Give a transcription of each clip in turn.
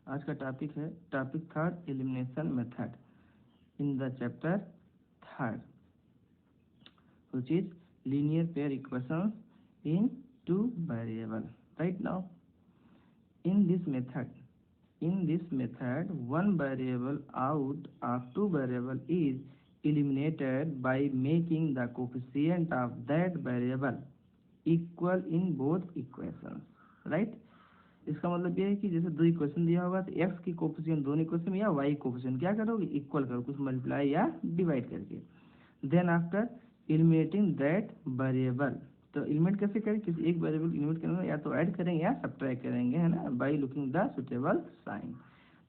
आज का टॉपिक है topic third, elimination method in the chapter third, which is linear pair equations in two variable. Right now, in this method, one variable out of two variable is eliminated by making the coefficient of that variable equal in both equations. Right? इसका मतलब ये है कि जैसे दो equation दिया होगा तो x की कोफिशिएंट दोनों इक्वेशन में या y कोफिशिएंट क्या करोगे, इक्वल करो, कुछ मल्टीप्लाई या डिवाइड करके। Then after eliminating that variable, तो एलिमिनेट कैसे करें, किसी एक वेरिएबल एलिमिनेट करेंगे या तो ऐड करेंगे या सब्ट्रैक्ट करेंगे, है ना, by looking the suitable sign.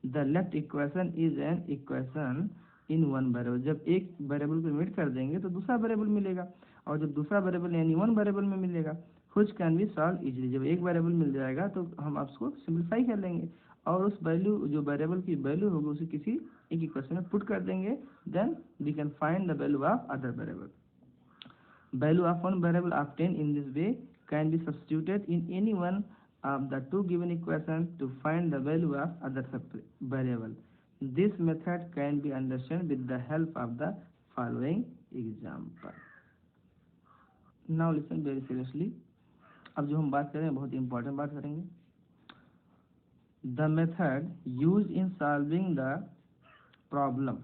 The left equation is an equation in one variable, जब एक वेरिएबल को एलिमिनेट कर देंगे तो दूसरा वेरिएबल मिलेगा, और जब दूसरा वेरिएबल यानी वन वेरिएबल में मिलेगा which can be solve easily, जब एक वेरिएबल मिल जाएगा तो हम उसको सिंप्लीफाई कर लेंगे और उस वैल्यू जो वेरिएबल की वैल्यू होगी उसे किसी एक इक्वेशन में पुट कर देंगे। Then we can find the value of other variable. Value of one variable obtain in this way can be substituted in any one of the two given equation to find the value of other variable. This method can be understand with the help of the following example. Now listen very seriously. अब जो हम बात करें बहुत important बात करेंगे। The method use in solving the problem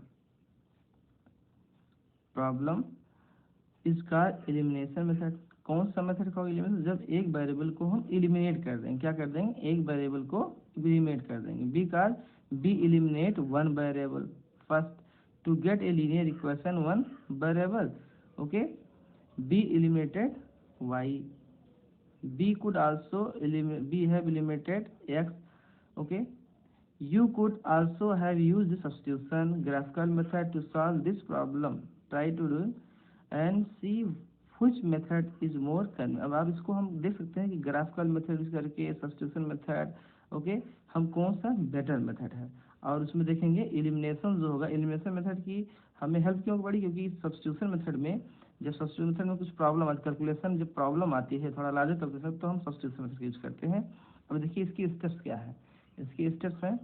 इसका elimination method. कौन सा मेथड का एलिमिनेशन, जब एक वेरिएबल को हम एलिमिनेट कर देंगे, क्या कर देंगे, एक वेरिएबल को एलिमिनेट कर देंगे। Because we eliminate one variable first to get a linear equation one variable. Okay, we eliminated y, B could also B have eliminated x. Okay, you could also have used the substitution graphical method to solve this problem. Try to do and see which method is more convenient. अब आप इसको हम देख सकते हैं कि graphical method use करके substitution method, okay, हम कौन सा बेटर मेथड है, और उसमें देखेंगे एलिमिनेशन जो होगा। एलिमिनेशन मेथड की हमें हेल्प क्यों पड़ी, क्योंकि सब्स्टिट्यूशन मेथड में जब सब्स्टिट्यूशन मेथड में कुछ प्रॉब्लम आती, कैलकुलेशन जब प्रॉब्लम आती है थोड़ा लार्जर कैलकुलेशन, तो हम सब्स्टिट्यूशन मेथड यूज करते हैं। अब देखिए इसकी स्टेप्स क्या है। इसकी स्टेप्स हैं,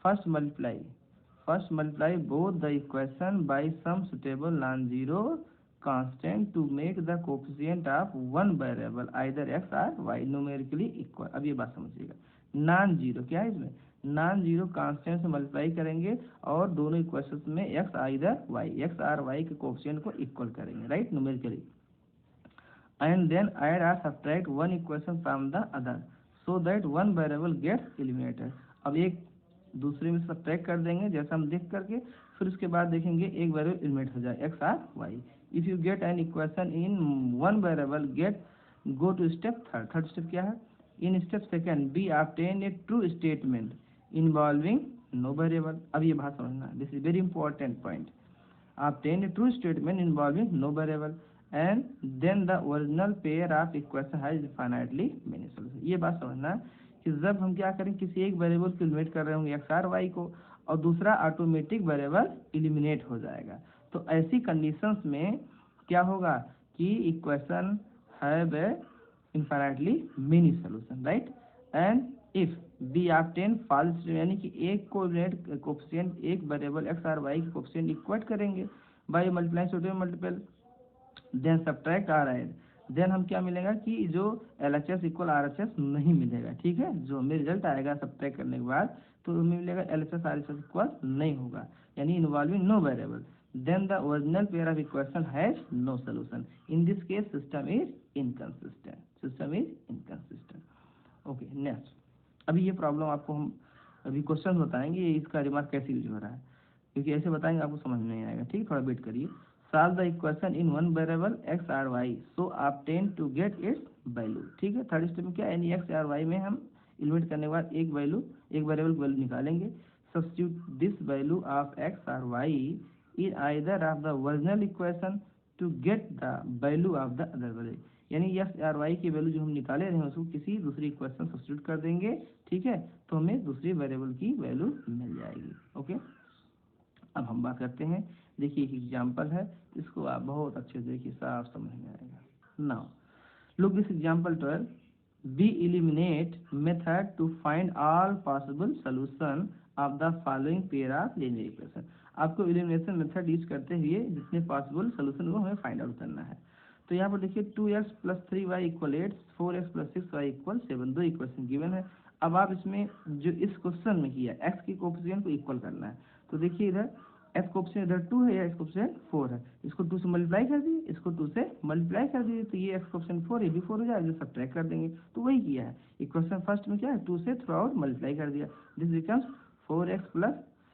first multiply both the equation by some suitable non zero constant to make the coefficient of one variable either x और वाई न्यूमेरिकली इक्वल। अब ये बात समझिएगा, नॉन जीरो क्या है, इसमें नॉन जीरो कांस्टेंट से मल्टीप्लाई करेंगे और दोनों इक्वेशंस में एक्स और वाई के कोफिशिएंट को इक्वल करेंगे, right, numerically. And then add और subtract one equation from the other so that one variable gets eliminated. अब एक दूसरे में सब्ट्रैक्ट कर देंगे जैसा हम देख करके, फिर उसके बाद देखेंगे एक वेरिएबल एलिमिनेट हो जाए एक्स और y. If you get an equation in one variable go to step third step क्या है, in step second we obtain a true statement involving no variable. अब ये बात समझना, this is very important point. Obtain a true statement involving no variable and then the original pair of equation has infinitely many solution. ये बात समझना कि जब हम क्या करें, किसी एक वेरिएबल को एलिमिनेट कर रहे होंगे एक्स और वाई को, और दूसरा ऑटोमेटिक वेरिएबल एलिमिनेट हो जाएगा, तो ऐसी कंडीशंस में क्या होगा कि equation have a infinitely many solution, right. And if we obtain false, यानी कि एक कोऑर्डिनेट कोएफिशिएंट एक वेरिएबल एक्स और वाई के कोएफिशिएंट इक्वेट करेंगे by multiplying suitable multiple, then subtract or add, then हम क्या मिलेगा कि जो LHS इक्वल RHS नहीं मिलेगा, ठीक है। जो हमें रिजल्ट आएगा सब्ट्रैक्ट करने के बाद तो हमें मिलेगा LHS RHS इक्वल नहीं होगा, यानी involving no variable, then the original pair of equation has no solution. In this case system is inconsistent. Okay, next. अभी ये प्रॉब्लम आपको हम अभी क्वेश्चन बताएंगे, इसका रिमार्क कैसे यूज हो रहा है, क्योंकि ऐसे बताएंगे आपको समझ में नहीं आएगा, ठीक, थोड़ा वेट करिए। Solve the equation in one variable x और y so obtain to get its value, ठीक है। थर्ड स्टेप में क्या, यानी x और y में हम एलिमिनेट करने के बाद एक वेरिएबल की वैल्यू निकालेंगे। Substitute this value of x और y in either of the original equation to get the value of the other variable, यानी x और y की वैल्यू जो हम निकाले रहे हैं उसको किसी दूसरी इक्वेशन सब्स्टिट्यूट कर देंगे, ठीक है, तो हमें दूसरी वेरिएबल की वैल्यू मिल जाएगी। ओके, अब हम बात करते हैं। देखिए एक एग्जाम्पल है, इसको आप बहुत अच्छे से देखिए, साफ समझ में आएगा। Now look this example 12, we eliminate method to find all possible solution of the following pair of linear equation. आपको इलिमिनेशन मेथड यूज करते हुए जितने पॉसिबल सोल्यूशन को हमें फाइंड आउट करना है। तो यहाँ पर देखिए 2x + 3y = 8, 4x + 6y = 7, दो इक्वेशन गिवन है। अब आप इसमें जो इस क्वेश्चन में किया x की कोफिशिएंट को इक्वल करना है। तो देखिए इधर x कोफिशिएंट इधर 2 है या x कोफिशिएंट 4 है, इसको 2 से मल्टीप्लाई कर दिए, इसको 2 से मल्टीप्लाई कर दिए, तो ये x कोफिशिएंट 4 ये भी 4 हो जाएगा, जो सब्ट्रैक्ट कर देंगे। तो वही किया है, इक्वेशन फर्स्ट में क्या है 2 से थ्रू आउट मल्टीप्लाई कर दिया, दिस बिकम्स 4x +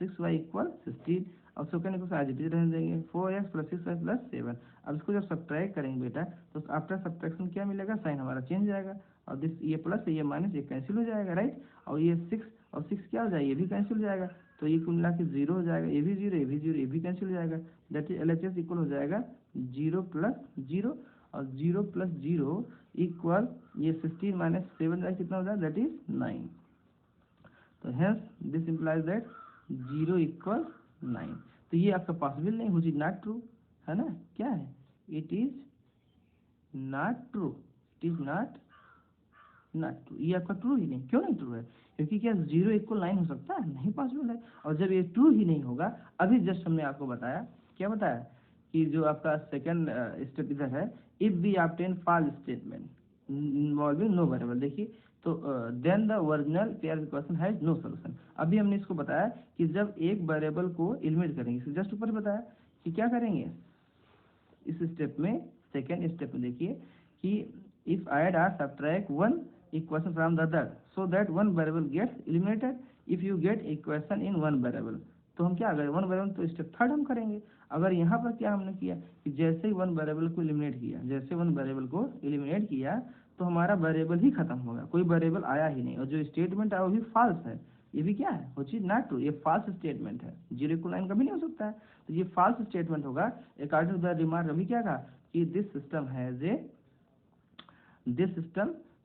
6y = 16। अब second equation as it is रहने देंगे, 4x + 6y + 7। अब इसको जब सब्ट्रैक्ट करेंगे बेटा तो आफ्टर सब्ट्रैक्शन क्या मिलेगा, साइन हमारा चेंज जाएगा, और दिस ये प्लस ये माइनस ये कैंसिल हो जाएगा, राइट। और ये 6 और 6 क्या हो जाएगा, ये भी कैंसिल हो जाएगा, तो ये कुल मिला के 0 हो जाएगा, ये भी 0 ये भी 0 ये भी कैंसिल हो जाएगा, दैट इज LHS इक्वल हो जाएगा 0 + 0, और 0 + 0 इक्वल ये 16 - 7 कितना हो जाएगा, दैट इज 9। तो हेंस दिस इंप्लाइज दैट 0 = 9। तो ये आपका पॉसिबल नहीं, व्हिच इज नॉट ट्रू, है ना, क्या है, it is not true, it is not true, ये आपका ट्रू ही नहीं, क्यों नहीं ट्रू है, क्योंकि क्या 0 = 9 हो सकता है, नहीं पॉसिबल है। और जब ये ट्रू ही नहीं होगा, अभी जस्ट हमने आपको बताया, क्या बताया कि जो आपका सेकंड स्टेप इधर है, if we obtain false statement involving no variable, देखिए तो then the original pair equation has no solution. अभी हमने इसको बताया कि जब एक वेरिएबल को एलिमिनेट करेंगे, जस्ट ऊपर बताया कि क्या करेंगे इस स्टेप में, सेकेंड स्टेप में देखिए कि इफ ऐड और subtract one equation from the other so that one variable gets eliminated, if you get equation in one variable, तो हम क्या करें वन वेरिएबल, तो स्टेप थर्ड हम करेंगे। अगर यहाँ पर क्या हमने किया कि जैसे ही वन वेरिएबल को एलिमिनेट किया, जैसे वन वेरिएबल को एलिमिनेट किया तो हमारा वेरिएबल ही खत्म हो गया, कोई वेरिएबल आया ही नहीं, और जो स्टेटमेंट आया वो भी फॉल्स है, ये भी क्या है, व्हिच इज नॉट ट्रू, ये फॉल्स स्टेटमेंट है, 0 = 9 कभी नहीं हो सकता है, तो ये फॉल्स स्टेटमेंट होगा। अकॉर्डिंग टू द रिमार्क अभी क्या कहा कि this system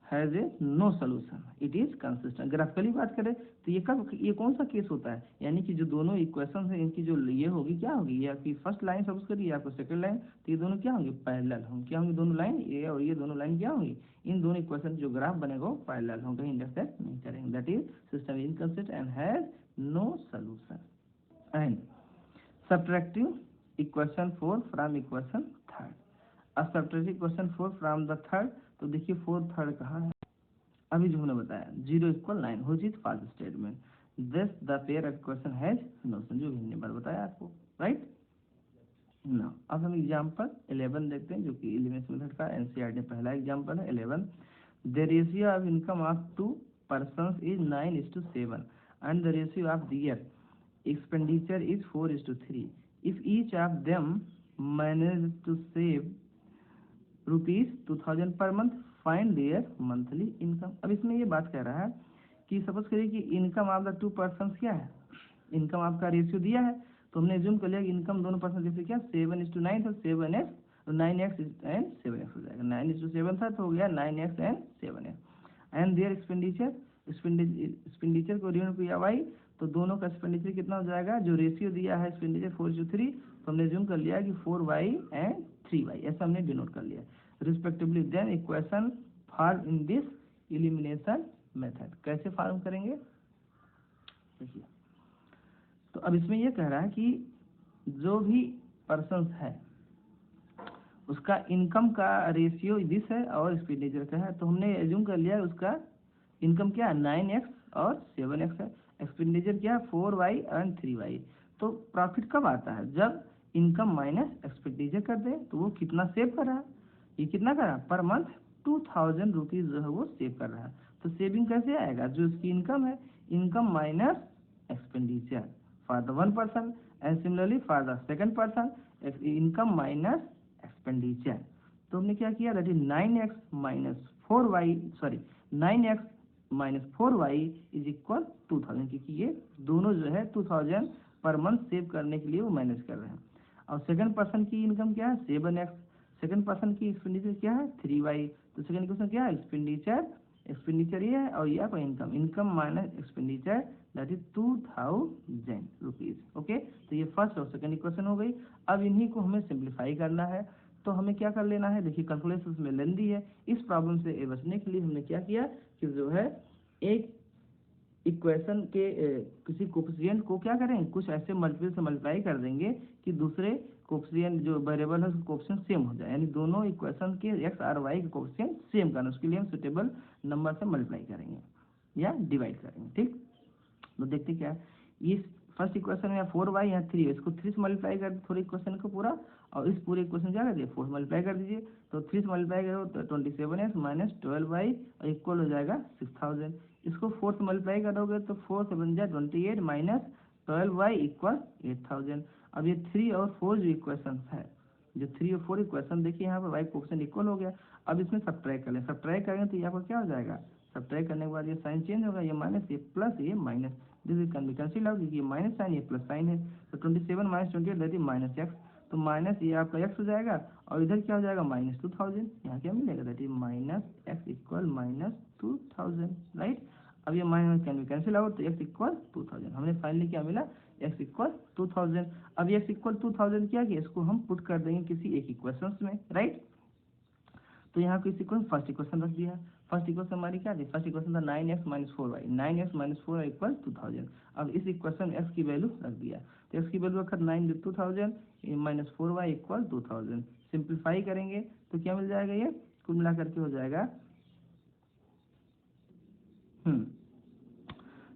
has a no solution, it is consistent. Graphically बात करें तो ये कौन सा केस होता है, यानी कि जो दोनों इक्वेशन है इनकी जो ये होगी क्या होगी, ये आपकी फर्स्ट लाइन सपोज करिए, आपको सेकंड लाइन, तो ये दोनों क्या होंगे, पैरेलल होंगे, क्या होंगे दोनों लाइन, ये और ये दोनों लाइन क्या होंगी, इन दोनों इक्वेशन जो ग्राफ बनेगा पैरेलल होंगे, इंटरसेक्ट नहीं करेंगे, that is system inconsistent and has no solution. And subtracting equation 4 from equation third, अब subtracting equation 4 from the third, तो देखिए 4 थर्ड कहाँ है, अभी जो हमने बताया 0 = 9 which is false statement, this the pair equation has no solution, जो हमने बार बताया आपको, राइट ना। अब हम एग्जांपल 11 देखते हैं, जो कि एलिमिनेशन मेथड का एनसीईआरटी में पहला एग्जांपल है 11। The ratio of income of 2 persons is 9:7 and the ratio of their expenditure is 4:3. If each of them managed to save ₹2000 per month, find their monthly income. अब इसमें ये बात कह रहा है कि सपोज करिए कि इनकम ऑफ द 2 पर्सन क्या है, इनकम आपका रेशियो दिया है, तो हमने ज्यूम कर लिया कि इनकम दोनों पर्सन जैसे क्या 7:9 था, 9x एंड 7x हो जाएगा, 9:7 था तो हो गया 9x and 7x। And there expenditure को ऋण किया वाई, तो दोनों का एक्सपेंडिचर कितना हो जाएगा, जो रेशियो दिया है एक्सपेंडिचर 4:3, तो हमने ज्यूम कर लिया कि 4y एंड 3y, ऐसा हमने डिनोट कर लिया respectively. Then equation form in this elimination method, कैसे फॉर्म करेंगे देखिए, तो अब इसमें यह कह रहा है कि जो भी पर्सन है उसका इनकम का रेशियो दिस है और एक्सपेंडिचर का है, तो हमने एज्यूम कर लिया उसका इनकम क्या है 9x और 7x है, एक्सपेंडिचर क्या है 4y एंड 3y। तो प्रॉफिट कब आता है, जब इनकम माइनस एक्सपेंडिचर कर दे, तो वो कितना सेव कर रहा है, ये कितना कर रहा है पर मंथ 2000 रुपीज जो है वो सेव कर रहा है। तो सेविंग कैसे आएगा, जो उसकी इनकम है, income minus expenditure for the one person and similarly for the second person, income minus expenditure. तो हमने क्या किया, that is 9x minus 4y is equal 2000, क्योंकि ये दोनों जो है 2000 पर मंथ सेव करने के लिए वो मैनेज कर रहे हैं। और सेकंड पर्सन की इनकम क्या है 7x, सेकंड पर्सन की एक्सपेंडिचर क्या है 3y, तो सेकंड क्वेश्चन क्या है एक्सपेंडिचर ये है और ये आपका income minus expenditure that is 2000 rupees. Okay, तो ये फर्स्ट और सेकंड इक्वेशन हो गई। अब इन्हीं को हमें सिंप्लीफाई करना है, तो हमें क्या कर लेना है, देखिए कैलकुलेशन में लेंदी है, इस प्रॉब्लम से बचने के लिए हमने क्या किया कि जो है एक इक्वेशन के किसी कोफिशिएंट को क्या करें, कुछ ऐसे मल्टीपल से मल्टीप्लाई कर देंगे कि दूसरे कोफिशिएंट जो वेरिएबल है उसका कोफिशिएंट सेम हो जाए, यानी दोनों इक्वेशन के एक्स और वाई के कोफिशिएंट सेम करना, उसके लिए हम सुटेबल नंबर से मल्टीप्लाई करेंगे या डिवाइड करेंगे। ठीक, तो देखते क्या है, इस फर्स्ट इक्वेशन में 4y यहाँ 3 है, इसको 3 से मल्टीप्लाई कर दे थोड़े इक्वेशन को पूरा, और इस पूरे इक्वेशन क्या कर दिए 4 मल्टीप्लाई कर दीजिए, तो 3 से मल्टीप्लाई करो तो 27x माइनस 12y और इक्वल हो जाएगा 6000। इसको 4 से मल्टीप्लाई करोगे तो 4 7 जा 28 माइनस 12y इक्वल 8000। अब ये 3 और 4 जो इक्वेशन है, जो 3 और 4 इक्वेशन देखिए यहाँ पर y क्वेश्चन इक्वल हो गया। अब इसमें सब्ट्रैक्ट कर लें, सब्ट्रैक्ट करेंगे तो यहाँ पर क्या हो जाएगा, सब्ट्रैक्ट करने के बाद ये साइन चेंज होगा, ये माइनस ये प्लस ये minus, this is can be cancel out, ये माइनस साइन ये प्लस साइन है, तो 27 minus 28 that is minus x, तो माइनस ये आपका एक्स हो जाएगा और इधर क्या हो जाएगा माइनस 2000, यहाँ क्या मिलेगा that is minus x equal minus 2000, right. अब ये minus can be cancel out, तो एक्स इक्वल 2000, हमने फाइनली क्या मिला एक्स इक्वल 2000। अब एक्स इक्वल 2000 क्या किया, इसको हम पुट कर देंगे किसी एक इक्वेशन में, राइट। तो यहाँ को इस इक्वेशन फर्स्ट इक्वेशन रख दिया, फर्स्ट इक्वेशन हमारी क्या थी, फर्स्ट इक्वेशन था 9x minus 4y, 9x minus 4y equal 2000। अब इस इक्वेशन में x की वैल्यू रख दिया, तो x की वैल्यू रखा 9 2000 माइनस 4y इक्वल 2000, सिंप्लीफाई करेंगे तो क्या मिल जाएगा, ये कुल मिला करके हो जाएगा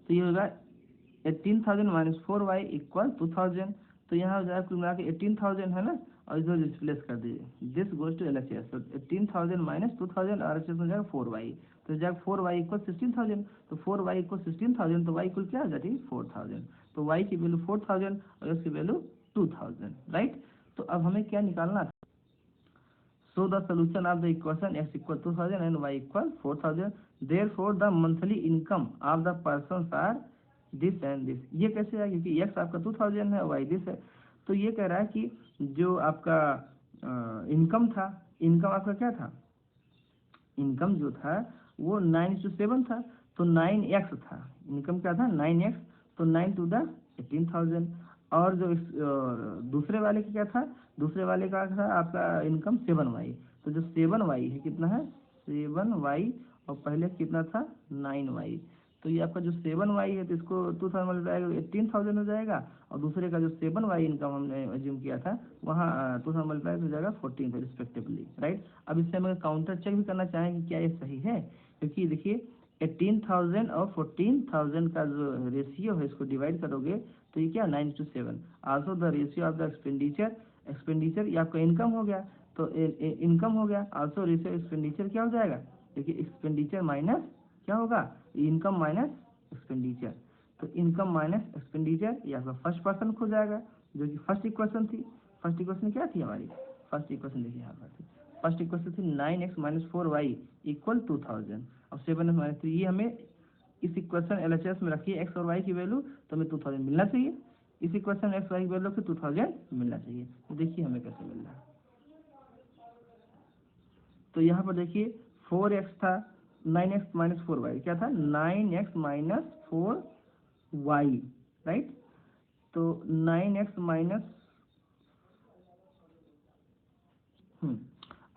तो ये होगा 18000 माइनस 4y इक्वल 2000, तो यहाँ हो जाएगा कुल मिला के 18000 है ना, और इधर रिप्लेस कर दीजिए, दिस गोज टू LHS, तो 18000 माइनस 2000 और RHS हो जाएगा 4y, तो जाएगा 4y इक्वल 16000, तो 4y इक्वल 16000, तो y इक्वल क्या हो जाती है 4000, तो y की वैल्यू 4000 और x की वैल्यू 2000, राइट। तो अब हमें क्या निकालना था, so the solution of the equation x equal 2000 and y equal 4000, therefore the monthly income of the persons are this and this। ये कैसे है, क्योंकि x आपका 2000 है, y this है, तो ये कह रहा है कि जो आपका इनकम था, इनकम आपका क्या था, इनकम जो था वो 9:7 था, तो 9x था, इनकम क्या था 9x, तो 9 टू द 18000, और जो दूसरे वाले का क्या था, दूसरे वाले का था आपका इनकम 7y, तो जो 7y है कितना है 7y, और पहले कितना था 9y, तो ये आपका जो 7y है तो इसको 2000 मल्टीप्लाई 18000 हो जाएगा, और दूसरे का जो 7y इनकम हमने अज्यूम किया था वहाँ 2000 मल्टीप्लाई हो जाएगा 14 रिस्पेक्टिवली, राइट। अब इससे हम काउंटर चेक भी करना चाहेंगे क्या ये सही है, क्योंकि देखिए 18000 और 14000 का जो रेशियो है इसको डिवाइड करोगे तो ये क्या 9:7, also the ratio of the expenditure, expenditure ये आपका इनकम हो गया, तो इनकम हो गया, आल्सो रेशियो एक्सपेंडिचर क्या हो जाएगा, देखिए एक्सपेंडिचर माइनस क्या होगा, इनकम माइनस एक्सपेंडिचर, तो इनकम माइनस एक्सपेंडिचर ये आपका फर्स्ट पर्सन हो जाएगा, जो कि फर्स्ट इक्वेशन थी। फर्स्ट इक्वेशन क्या थी हमारी, फर्स्ट इक्वेशन देखिए यहाँ पर फर्स्ट इक्वेशन थी 9x माइनस 4y इक्वल 2000, अब 7x माइनस 3, ये हमें इस इक्वेशन LHS में रखिए x और y की वैल्यू, तो हमें 2000 मिलना चाहिए, इस इक्वेशन x y की वैल्यू से 2000 मिलना चाहिए, तो देखिए हमें कैसे मिल रहा है। तो यहाँ पर देखिए 4x था, 9x माइनस 4y क्या था 9x माइनस 4y, राइट, तो 9x माइनस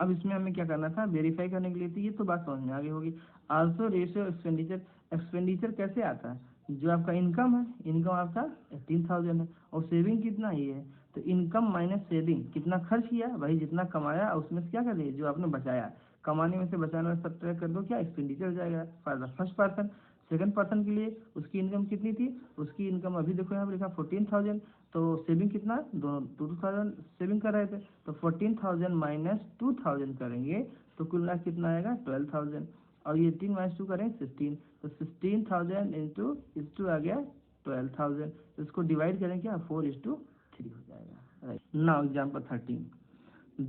अब इसमें हमें क्या करना था, वेरीफाई करने के लिए, तो ये तो बात समझ में आ गई होगी। आल्सो रेशियो एक्सपेंडिचर, एक्सपेंडिचर कैसे आता है, जो आपका इनकम है, इनकम आपका 18000 है और सेविंग कितना ही है, तो इनकम माइनस सेविंग, कितना खर्च किया भाई, जितना कमाया उसमें से क्या कर दिए जो आपने बचाया, कमाने में से बचाने में सब्ट्रैक्ट कर दो, क्या एक्सपेंडिचर हो जाएगा for the first person. Second person के लिए उसकी इनकम कितनी थी, उसकी इनकम अभी देखो यहाँ पर लिखा 14000, तो सेविंग कितना, दोनों 2000 सेविंग कर रहे थे, तो 14000 माइनस 2000 करेंगे तो कुल मिला कितना आएगा 12000, और ये 3 माइनस 2 करें 16, तो 16000 इंटू इस टू आ गया 12000, तो इसको डिवाइड करें क्या 4:3 हो जाएगा, right. Now example 13,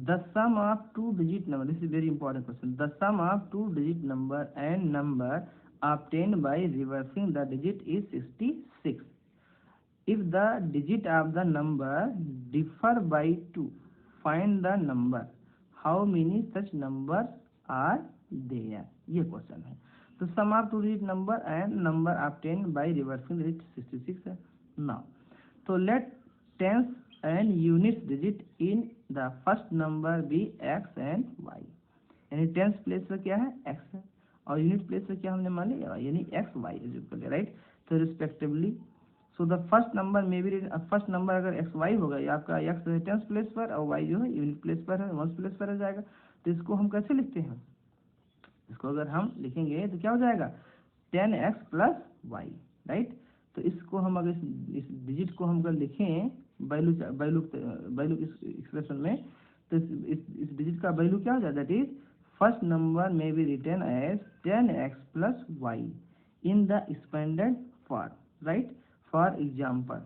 the sum of two digit number, this is very important question, the sum of two digit number and number obtained by reversing the digit is 66, if the digit of the number differ by 2, find the number, how many such numbers are there, ये question है। तो sum of two digit number and number obtain by reversing digit 66 है। Now तो let tens and units digit in the first number be x and y, यानी tens place पर क्या है x है और यूनिट प्लेस पर क्या हमने मान लिया y, यानी x y is equal to right. तो respectively so the first number may be, first number अगर एक्स वाई होगा या आपका एक्स है टेंस प्लेस पर और वाई जो है यूनिट प्लेस पर है, वंस प्लेस पर आ जाएगा। तो इसको हम कैसे लिखते हैं, इसको अगर हम लिखेंगे तो क्या हो जाएगा 10x प्लस वाई, राइट। तो इसको हम अगर इस डिजिट को हम अगर लिखें वैल्यू वैल्यू इस एक्सप्रेशन में, तो इस डिजिट का वैल्यू क्या हो जाएगा, दैट इज फर्स्ट नंबर में be written as 10x plus y in the expanded form, right. For example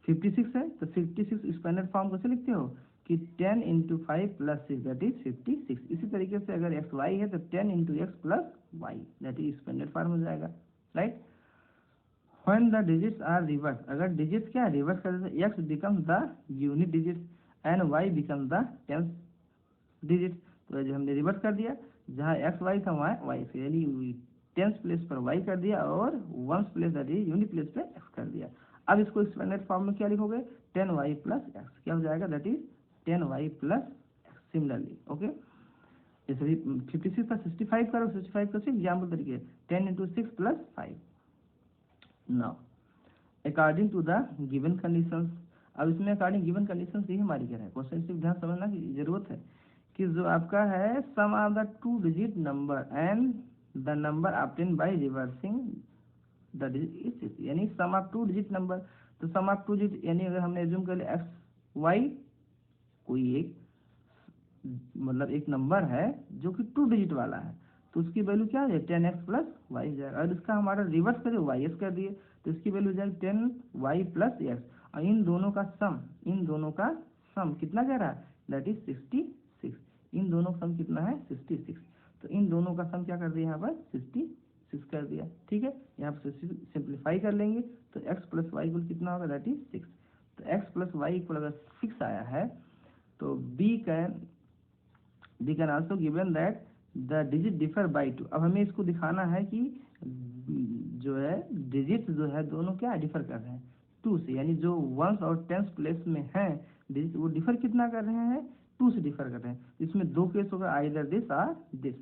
56 है तो 56 एक्सपेंडेड फॉर्म कैसे लिखते हो कि 10 इंटू 5 प्लस 6 दैट इज 56। इसी तरीके से अगर एक्स वाई है तो 10 into x plus y that is expanded form हो जाएगा, right. When the digits are reverse, अगर डिजिट्स क्या रिवर्स कर देते x become the unit digit and y become the tens digit. तो जो हमने रिवर्स कर दिया, जहाँ एक्स वाई था वहाँ वाई से, यानी टेंस प्लेस पर वाई कर दिया और ones place that is unit place पे एक्स कर दिया। अब इसको एक्सपेंडेड फॉर्म में क्या लिखोगे 10y प्लस एक्स, क्या हो जाएगा that is 10y plus x. Similarly okay, जैसे 56 का 65 करो, 65 का सिर्फ एग्जाम्पल तरीके 10 into 6 plus 5। Now according to the given conditions, अब इसमें अकॉर्डिंग गिवन कंडीशंस ही हमारी क्या है, क्वेश्चन सिर्फ ध्यान समझना की जरूरत है कि जो आपका है sum of the two digit number and the number obtain by reversing the digit, यानी sum of two digit number. तो सम ऑफ टू डिजिट यानी अगर हमने एज्यूम कर लिया एक्स वाई कोई एक मतलब एक नंबर है जो कि टू डिजिट वाला है, तो उसकी वैल्यू क्या है 10x प्लस वाई हो जाएगा। और इसका हमारा रिवर्स करें वाई एस कर दिए तो इसकी वैल्यू हो जाएगी 10y प्लस एक्स, और इन दोनों का सम कितना कह रहा है दैट इज 66। इन दोनों का सम कितना है 66, तो इन दोनों का सम क्या कर दिया यहाँ पर 66 कर दिया, ठीक है। यहाँ पर सिंप्लीफाई कर लेंगे तो x प्लस वाई इक्वल कितना होगा दैट इज 6। तो x प्लस वाई इक्वल अगर 6 आया है तो we can also given that the digit differ by 2। अब हमें इसको दिखाना है कि जो है डिजिट जो है दोनों क्या डिफर कर रहे हैं 2 से, यानी जो वंस और टेंस प्लेस में है डिजिट वो डिफर कितना कर रहे हैं 2 से डिफर कर रहे हैं। इसमें दो केस होगा आइदर दिस और दिस।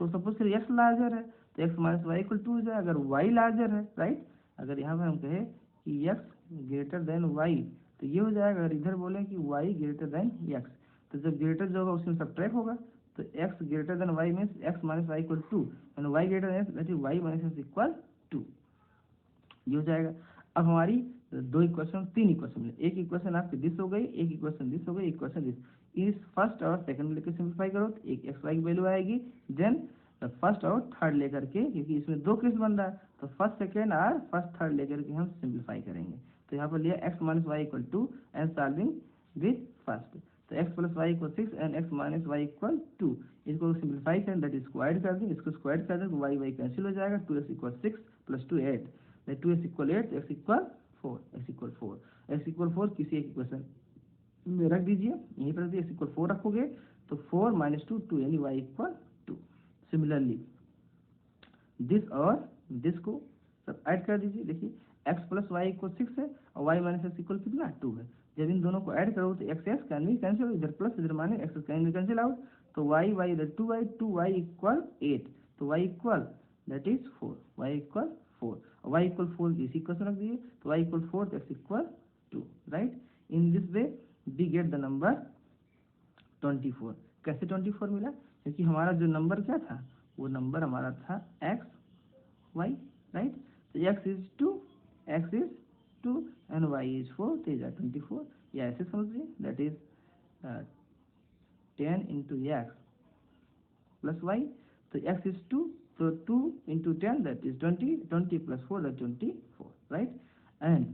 तो सपोज करिए एक्स लार्जर है तो एक्स माइनस वाई इक्वल 2 हो जाए, अगर वाई लार्जर है राइट, अगर यहाँ पर हम कहें कि एक्स ग्रेटर देन वाई तो ये हो जाएगा, अगर इधर बोले कि वाई ग्रेटर देन एक्स तो जब ग्रेटर जो होगा उसमें सब्ट्रैक्ट होगा, तो x greater than y means x minus y equal 2 and y greater than that is y minus x equal 2, ये हो जाएगा। अब हमारी दो इक्वेशन तीन इक्वेशन मिले, एक इक्वेशन आपकी दिस हो गई, एक इक्वेशन दिस हो गई, इक्वेशन दिस। इस फर्स्ट और सेकंड लेकर सिंप्लीफाई करो तो एक एक्स वाई की वैल्यू आएगी, देन फर्स्ट और थर्ड लेकर के, क्योंकि इसमें दो केस बन रहा है तो फर्स्ट सेकंड और फर्स्ट थर्ड लेकर के हम सिंप्लीफाई करेंगे। तो यहाँ पर लिया x minus y equal 2 and solving with first, तो x plus y equal 6 and x minus y equal 2। इसको सिंप्लीफाई करें दैट इज स्क्वायर कर दें, इसको स्क्वायर कर दें तो y y कैंसिल हो जाएगा, 2x equal 6 plus 2 8, 2x equal 8, x equal 4, x equal 4, x equal 4 किसी एक इक्वेशन में रख दीजिए, यहीं पर रख दिए, x इक्वल 4 रखोगे तो 4 माइनस 2 2 यानी y इक्वल 2। सिमिलरली दिस और दिस को सब ऐड कर दीजिए, देखिए x प्लस वाई इक्वल 6 है और y माइनस एक्स इक्वल कितना 2 है। जब इन दोनों को ऐड करो तो x x can be cancel, इधर प्लस इधर minus x can be cancel out, तो वाई वाई इधर 2y इक्वल 8, तो y equal that is 4, y equal 4, y equal 4 इसी इक्वेशन रख दीजिए तो y इक्वल 4 तो x equal 2, right. In this way we get the number 24। कैसे 24 मिला, क्योंकि हमारा जो नंबर क्या था वो नंबर हमारा था x y, राइट। तो x is 2 and y is 4 तो इज 24, या ऐसे समझिए that is 10 into x plus y, तो x इज 2 तो 2 into 10 that is 20 plus 4 that 24, right. And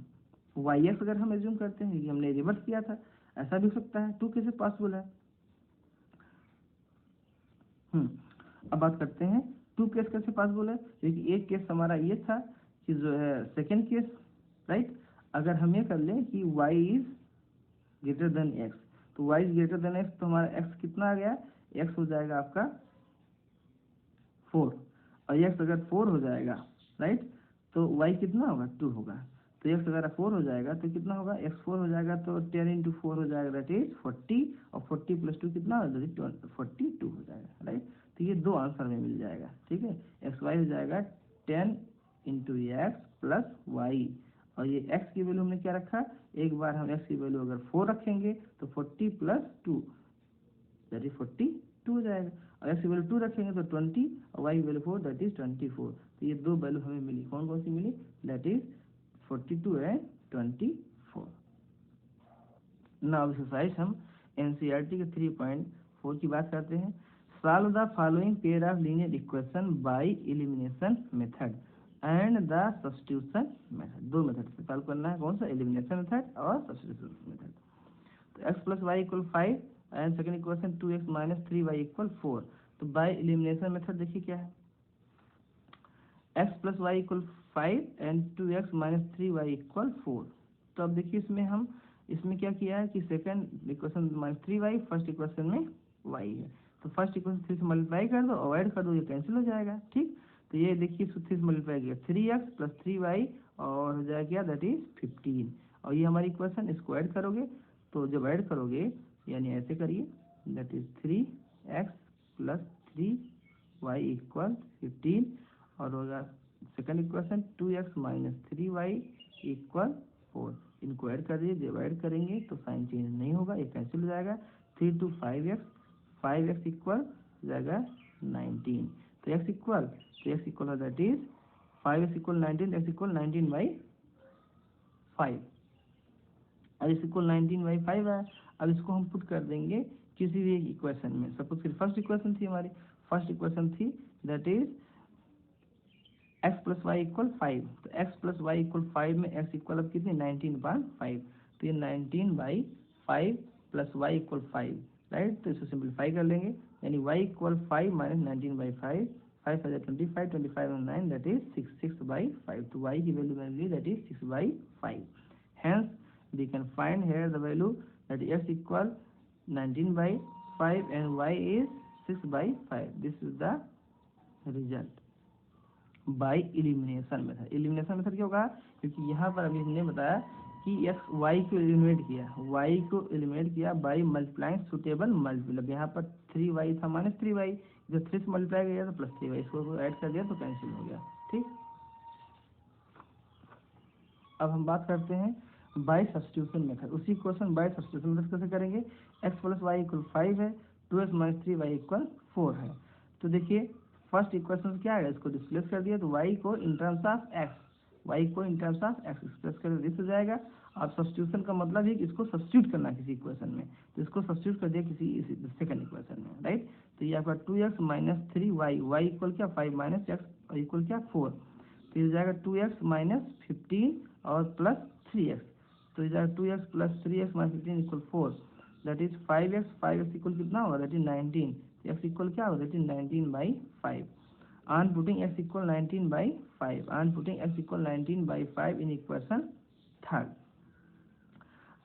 y x अगर हम एज्यूम करते हैं कि हमने रिवर्स किया था, ऐसा भी हो सकता है, 2 कैसे पॉसिबल है। अब बात करते हैं 2 केस कैसे पॉसिबल है, क्योंकि एक केस हमारा ये था कि जो है सेकेंड केस राइट, अगर हम ये कर लें कि y is greater than x, तो y is greater than x तो हमारा x कितना आ गया, x हो जाएगा आपका 4, और x अगर 4 हो जाएगा राइट तो y कितना होगा 2 होगा। तो x अगर 4 हो जाएगा तो कितना होगा, x 4 हो जाएगा तो 10 इंटू 4 हो जाएगा, दैट इज 40, और 40 प्लस 2 कितना हो जाएगा, 42 हो जाएगा, राइट। तो ये दो आंसर में मिल जाएगा, ठीक है। एक्स वाई हो जाएगा 10 इंटू एक्स प्लस वाई, और ये x की वैल्यू हमने क्या रखा, एक बार हम x की वैल्यू अगर 4 रखेंगे तो 40 प्लस 2 दैट इज 42 हो जाएगा, और x की वैल्यू 2 रखेंगे तो 20, और y की वैल्यू 4 दैट इज 24। तो ये दो वैल्यू हमें मिली, कौन कौन सी मिली, that is 42 and 24। Now exercise हम एनसीईआरटी के 3.4 की बात करते हैं। Solve the following pair of linear equation by elimination method and the substitution method. दो मेथड से सॉल्व करना है, कौन सा, एलिमिनेशन मेथड और सब्स्टिट्यूशन मेथड। तो x plus y equal 5 and second equation 2x minus 3y equal 4। तो by elimination method देखिए क्या है, x plus y equal 5 and 2x minus 3y equal 4। तो अब देखिए इसमें क्या किया है कि second equation minus 3y, first equation में y है, तो फर्स्ट इक्वेशन 3 से मल्टीप्लाई कर दो, अवॉइड कर दो, ये कैंसिल हो जाएगा, ठीक। तो ये देखिए 3 से मल्टीप्लाई किया 3x प्लस 3y और हो जाएगा क्या, दैट इज 15, और ये हमारी इक्वेशन, इसको ऐड करोगे, तो जब ऐड करोगे यानी ऐसे करिए, that is 3x plus 3y equal 15, और होगा second equation 2x minus 3y equal 4। इनको ऐड कर दिए, जब ऐड करेंगे तो साइन चेंज नहीं होगा, ये कैंसिल हो जाएगा, 3 to 5x इक्वल हो जाएगा 19। तो x इक्वल है that is 5x equal 19, x equal 19/5, अब इस इक्वल 19/5 है। अब इसको हम पुट कर देंगे किसी भी एक इक्वेशन में, सपोज फिर फर्स्ट इक्वेशन थी हमारी, फर्स्ट इक्वेशन थी that is x plus y equal 5, तो x प्लस वाई इक्वल 5 में x इक्वल अब कितनी 19/5, तो ये 19/5 प्लस y इक्वल 5, राइट। तो इसको सिंप्लीफाई कर लेंगे, यानी y इक्वल 5 माइनस 19/5, 5 5 25, 25 और 9 दैट इज 6/5, तो y की वैल्यू मिल गई that is 6/5। Hence we can find here the value that x equal 19/5 and y is 6/5। This is the result by elimination method. Elimination method क्यों कहा, क्योंकि यहाँ पर अभी हमने बताया कि x y को एलिमिनेट किया बाय मल्टीप्लाइंग सुटेबल मल्टीपल। अब यहाँ पर 3y था माइनस 3y, जब 3 से मल्टीप्लाई किया तो प्लस 3y, इसको ऐड कर दिया तो कैंसिल हो गया, ठीक। अब हम बात करते हैं बाय सब्स्टिट्यूशन मेथड। उसी क्वेश्चन बाय सब्स्टिट्यूशन मेथड कैसे करेंगे, x प्लस वाई इक्वल 5 है, 2x माइनस 3y इक्वल 4 है। तो देखिए फर्स्ट इक्वेशन क्या है, इसको डिस्प्लेस कर दिया, तो y को in terms of x express कर दिस हो जाएगा। अब सब्स्टिट्यूशन का मतलब है कि इसको सब्स्टिट्यूट करना किसी इक्वेशन में, तो इसको सब्स्टिट्यूट कर दिया किसी सेकंड इक्वेशन में, राइट। तो ये आपका 2x minus 3y, y equal क्या 5 माइनस x इक्वल क्या 4, तो ये हो जाएगा 2x माइनस 15 और प्लस 3x, तो ये जाएगा 2x plus 3x minus 15 equal 4, that is 5x equal कितना होगा, दैट इज 19, x इक्वल क्या होगा, that is 19/5। on putting x equal 19/5, on putting x equal 19/5 in equation third.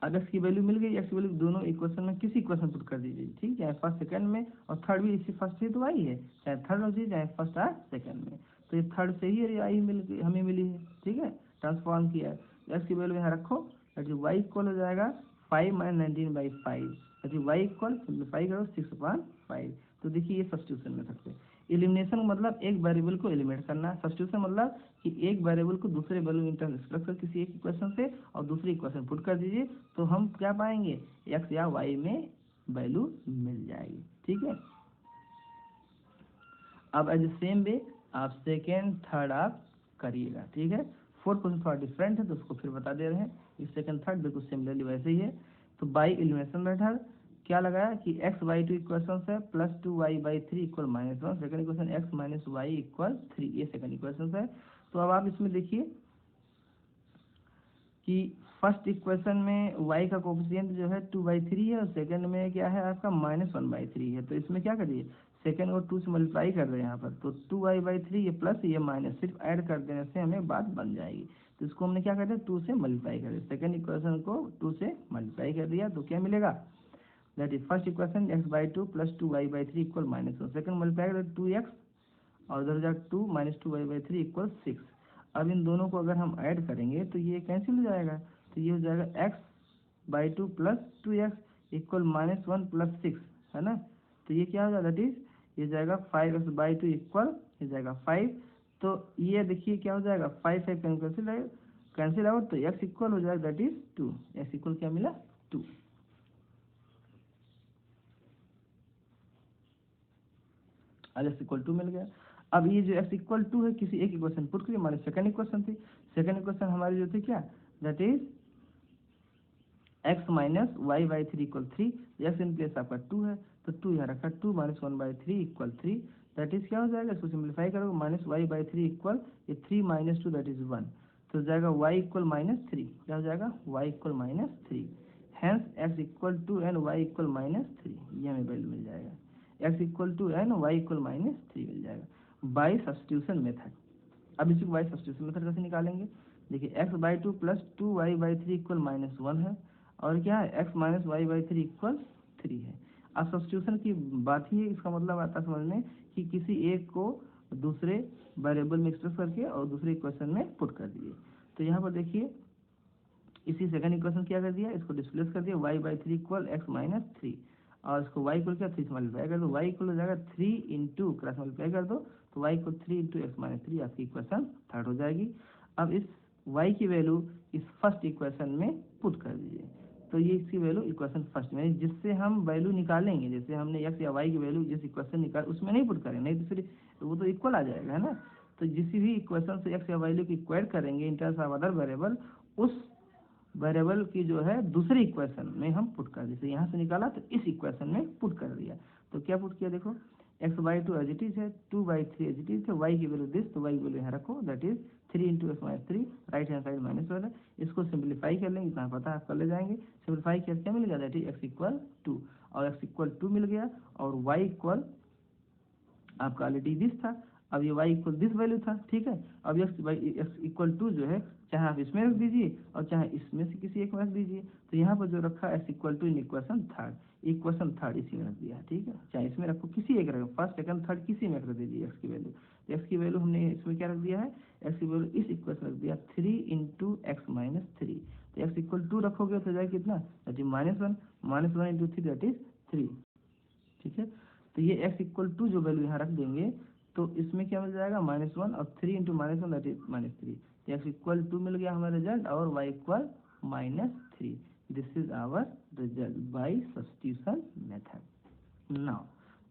अब x की वैल्यू मिल गई, x की वैल्यू दोनों इक्वेशन में किसी इक्वेशन पुट कर दीजिए, ठीक है, फर्स्ट सेकंड में, और थर्ड भी इसी फर्स्ट से तो आई है, चाहे थर्ड हो चाहे फर्स्ट और सेकंड में, तो ये थर्ड से ही आई हमें मिली है, ठीक है, ट्रांसफॉर्म किया है। x की वैल्यू यहाँ रखो, दैट इज y इक्वल हो जाएगा 5 minus 19/5, that is y equal simplify करो 6/5। तो देखिए ये सब्स्टिट्यूशन मेथड से। एलिमिनेशन मतलब एक वेरिएबल को एलिमिनेट करना, सब्स्टिट्यूशन मतलब कि एक वेरिएबल को दूसरे वैल्यू इन टर्म्स एक्सप्रेस कर किसी एक इक्वेशन से और दूसरी इक्वेशन पुट कर दीजिए, तो हम क्या पाएंगे, x या y में वैल्यू मिल जाएगी, ठीक है। अब एज सेम वे आप सेकेंड थर्ड आप करिएगा, ठीक है। फोर्थ क्वेश्चन थोड़ा डिफरेंट है तो उसको फिर बता दे रहे हैं, इस सेकेंड थर्ड बिल्कुल सिमिलरली वैसे ही है। तो बाई एलिमिनेशन मेथड क्या लगाया कि x y2 इक्वेशन है plus 2y/3 equal -1, second equation x minus y equal 3, ये सेकंड इक्वेशन है। तो अब आप इसमें देखिए कि फर्स्ट इक्वेशन में y का कोफिशिएंट जो है 2/3 है, और सेकंड में क्या है आपका -1/3 है। तो इसमें क्या करिए, सेकंड को 2 से मल्टीप्लाई कर रहे हैं यहाँ पर, तो 2y/3 ये प्लस ये माइनस, सिर्फ ऐड कर देने से हमें बात बन जाएगी। तो इसको हमने क्या कर दिया, 2 से मल्टीप्लाई कर दिया, सेकंड इक्वेशन को 2 से मल्टीप्लाई कर दिया, तो क्या मिलेगा, that is first equation x/2 plus 2y/3 equal -1, second multiply कर 2x और उधर जाकर 2 माइनस 2y/3 इक्वल 6। अब इन दोनों को अगर हम ऐड करेंगे तो ये कैंसिल हो जाएगा, तो ये हो जाएगा x/2 plus 2x equal -1 plus 6, है ना। तो ये क्या हो जाएगा, दैट इज ये जाएगा 5x/2 इक्वल ये जाएगा 5। तो ये देखिए क्या हो जाएगा, 5 कैंसिल आउट, तो x इक्वल हो जाएगा दैट इज 2। x इक्वल क्या मिला, 2। आज x इक्वल 2 मिल गया। अब ये जो x इक्वल 2 है किसी एक इक्वेशन पुट करिए, हमारी सेकंड इक्वेशन थी। सेकंड इक्वेशन हमारी जो थी क्या, that is x minus y by 3 equal 3। X in place आपका 2 है, तो 2 यहाँ रखा, 2 माइनस 1/3 इक्वल 3। दैट इज क्या हो जाएगा, इसको सिंप्लीफाई करोगे, माइनस वाई बाई 3 इक्वल ये 3 माइनस 2 दैट इज 1। तो जाएगा y इक्वल -3, क्या हो जाएगा, y equal -3। Hence x equal 2 and y equal -3, ये हमें वैल्यू मिल जाएगा। x equal 2 and y equal -3 मिल जाएगा बाई सब्स्टिट्यूशन मेथड। अब इसी को बाई सब्स्टिट्यूशन मेथड कैसे निकालेंगे, देखिए x/2 प्लस 2y/3 इक्वल -1 है, और क्या है x माइनस y/3 इक्वल 3 है। अब सब्स्टिट्यूशन की बात ही है, इसका मतलब आता है समझ में कि किसी एक को दूसरे वेरिएबल में एक्सप्रेस करके और दूसरे इक्वेशन में पुट कर दिए। तो यहाँ पर देखिए इसी सेकंड इक्वेशन क्या कर दिया, इसको डिस्प्लेस कर दिया, y/3 इक्वल x माइनस 3, और इसको y इक्वल क्या 3 से मल्टीप्लाई कर दो, y इक्वल हो जाएगा 3 इंटू क्रॉस मल्टीप्लाई कर दो, तो y equal 3 into x minus 3 आपकी इक्वेशन थर्ड हो जाएगी। अब इस y की वैल्यू इस फर्स्ट इक्वेशन में पुट कर दीजिए, तो ये इसकी वैल्यू इक्वेशन फर्स्ट में, जिससे हम वैल्यू निकालेंगे, जैसे हमने x या y की वैल्यू जिस इक्वेशन निकाल उसमें नहीं पुट करेंगे, नहीं तो फिर वो तो इक्वल आ जाएगा, है ना। तो जिस भी इक्वेशन से x या वैल्यू की इक्वेट करेंगे in terms of other variable, उस वेरिएबल की जो है दूसरी इक्वेशन में हम पुट कर, जैसे यहाँ से निकाला तो इस इक्वेशन में पुट कर दिया। तो क्या पुट किया, देखो x/2 एज इट इज है, 2/3 एज इट इज है, y की वैल्यू दिस, तो y की वैल्यू यहाँ रखो, that is 3 into x minus 3, right hand side -1 है। इसको सिंप्लीफाई कर लेंगे, इतना पता है कर ले जाएंगे। सिंप्लीफाई किया क्या मिल गया, दैट इज x इक्वल 2, और x इक्वल 2 मिल गया, और y इक्वल आपका ऑलरेडी दिस था, अब ये y इक्वल दिस वैल्यू था, ठीक है। अब x इक्वल 2 जो है चाहे आप इसमें रख दीजिए और चाहे इसमें से किसी एक में रख दीजिए। तो यहाँ पर जो रखा x equal 2 in equation third इसी में रख दिया, ठीक है। चाहे इसमें रखो, किसी एक रखो, फर्स्ट सेकंड थर्ड किसी में रख दीजिए x की वैल्यू। तो x की वैल्यू हमने इसमें क्या रख दिया है, x की वैल्यू इस इक्वेशन रख दिया 3 इंटू एक्स माइनस 3। तो x इक्वल 2 रखोगे तो जाएगा कितना, that is -1 into 3 that is 3, ठीक है। तो ये x इक्वल 2 जो वैल्यू यहाँ रख देंगे तो इसमें क्या मिल जाएगा, -1, और 3 इंटू -1 दैट इज -3। तो x इक्वल 2 मिल गया हमारा रिजल्ट, और y equal -3। This is our result by substitution method. Now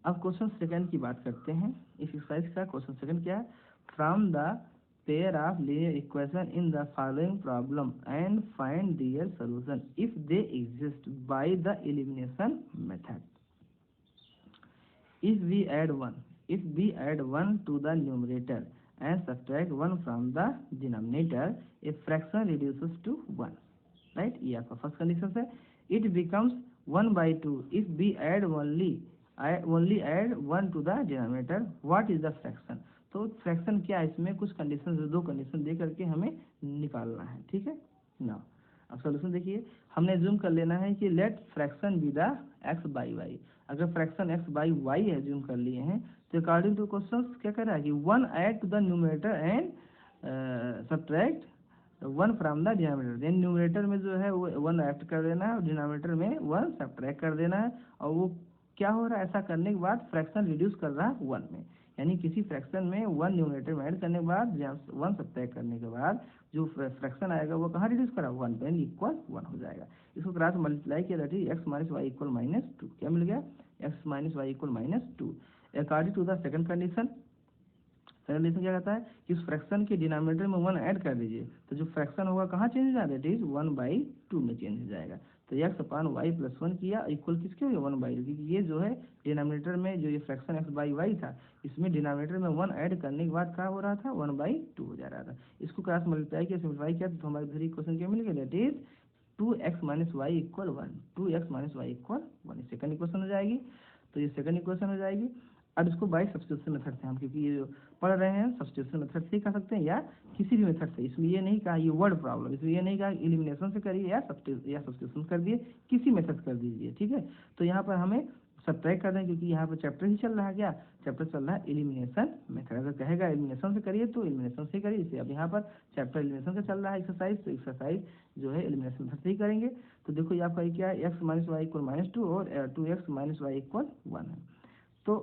अब क्वेश्चन सेकंड की बात करते हैं। इस एक्सरसाइज का क्वेश्चन सेकंड क्या है, from the pair of linear equation in the following problem and find their solution if they exist by the elimination method. If we add 1 to the numerator and subtract 1 from the denominator, a fraction reduces to 1, right? ये आपका first condition है। It becomes 1/2 if we only add 1 to the denominator. What is the fraction? तो fraction क्या है, इसमें कुछ condition, दो condition दे करके हमें निकालना है, ठीक है ना। अब सोल्यूशन देखिए, हमने जूम कर लेना है कि late fraction be the x/y। अगर फ्रैक्शन x/y है, जूम कर लिए हैं, तो अकॉर्डिंग टू क्वेश्चन क्या कर रहा है कि 1 add to the numerator and subtract 1 from the denominator. Then numerator में जो है वो 1 ऐड कर देना है और डिनोमिनेटर में 1 सब्ट्रैक्ट कर देना है, और वो क्या हो रहा है, ऐसा करने के बाद फ्रैक्शन रिड्यूस कर रहा है 1 में, यानी किसी फ्रैक्शन में 1 न्यूमरेटर में ऐड करने के बाद 1 सब्ट्रैक्ट करने के बाद जो फ्रैक्शन आएगा वो कहाँ रिड्यूस करा, 1 पे, इक्वल 1 हो जाएगा। इसको क्रॉस मल्टीप्लाई किया, that is x minus y equal -2। क्या मिल गया, x minus y equal -2। According to the second condition क्या कहता है कि उस फ्रैक्शन के डिनोमिनेटर में 1 ऐड कर दीजिए, तो जो फ्रैक्शन होगा कहाँ चेंज हो जाएगा, दैट इज 1/2 में चेंज हो जाएगा। तो x अपान वाई प्लस 1 किया इक्वल किसके हो गया, 1/2, क्योंकि ये जो है डिनोमिनेटर में जो ये फ्रैक्शन x/y था, इसमें डिनोमिनेटर में 1 ऐड करने के बाद क्या हो रहा था, 1/2 हो जा रहा था। इसको क्रॉस मल्टीप्लाई किया, सिंप्लीफाई किया, तो हमारे दूसरी क्वेश्चन क्या मिल गया, that is 2x minus y equal 1, 2x minus y equal 1, second equation हो जाएगी। तो ये सेकंड इक्वेशन हो जाएगी। अब इसको बाय सब्स्टिट्यूशन मेथड से हम, क्योंकि ये जो पढ़ रहे हैं सब्स्टिट्यूशन मेथड से कर सकते हैं या किसी भी मेथड से, इसमें ये नहीं कहा ये वर्ड प्रॉब्लम, इसमें ये नहीं कहा एलिमिनेशन से करिए या सब्स्टिट्यूशन कर दिए, किसी मेथड कर दीजिए, ठीक है। तो यहाँ पर हमें सब्ट्रैक्ट कर दें, क्योंकि यहाँ पर चैप्टर ही चल रहा है, क्या चैप्टर चल रहा है एलिमिनेशन मेथड। अगर कहेगा एलिमिनेशन से करिए तो एलिमिनेशन से करिए, इसे अब यहाँ पर चैप्टर एलिमिनेशन का चल रहा है एक्सरसाइज, तो एक्सरसाइज जो है एलिमिनेशन मेथड से ही करेंगे। तो देखो ये आपका क्या है, एक्स माइनस वाई इक्वल -2 और 2x माइनस वाई इक्वल 1 है। तो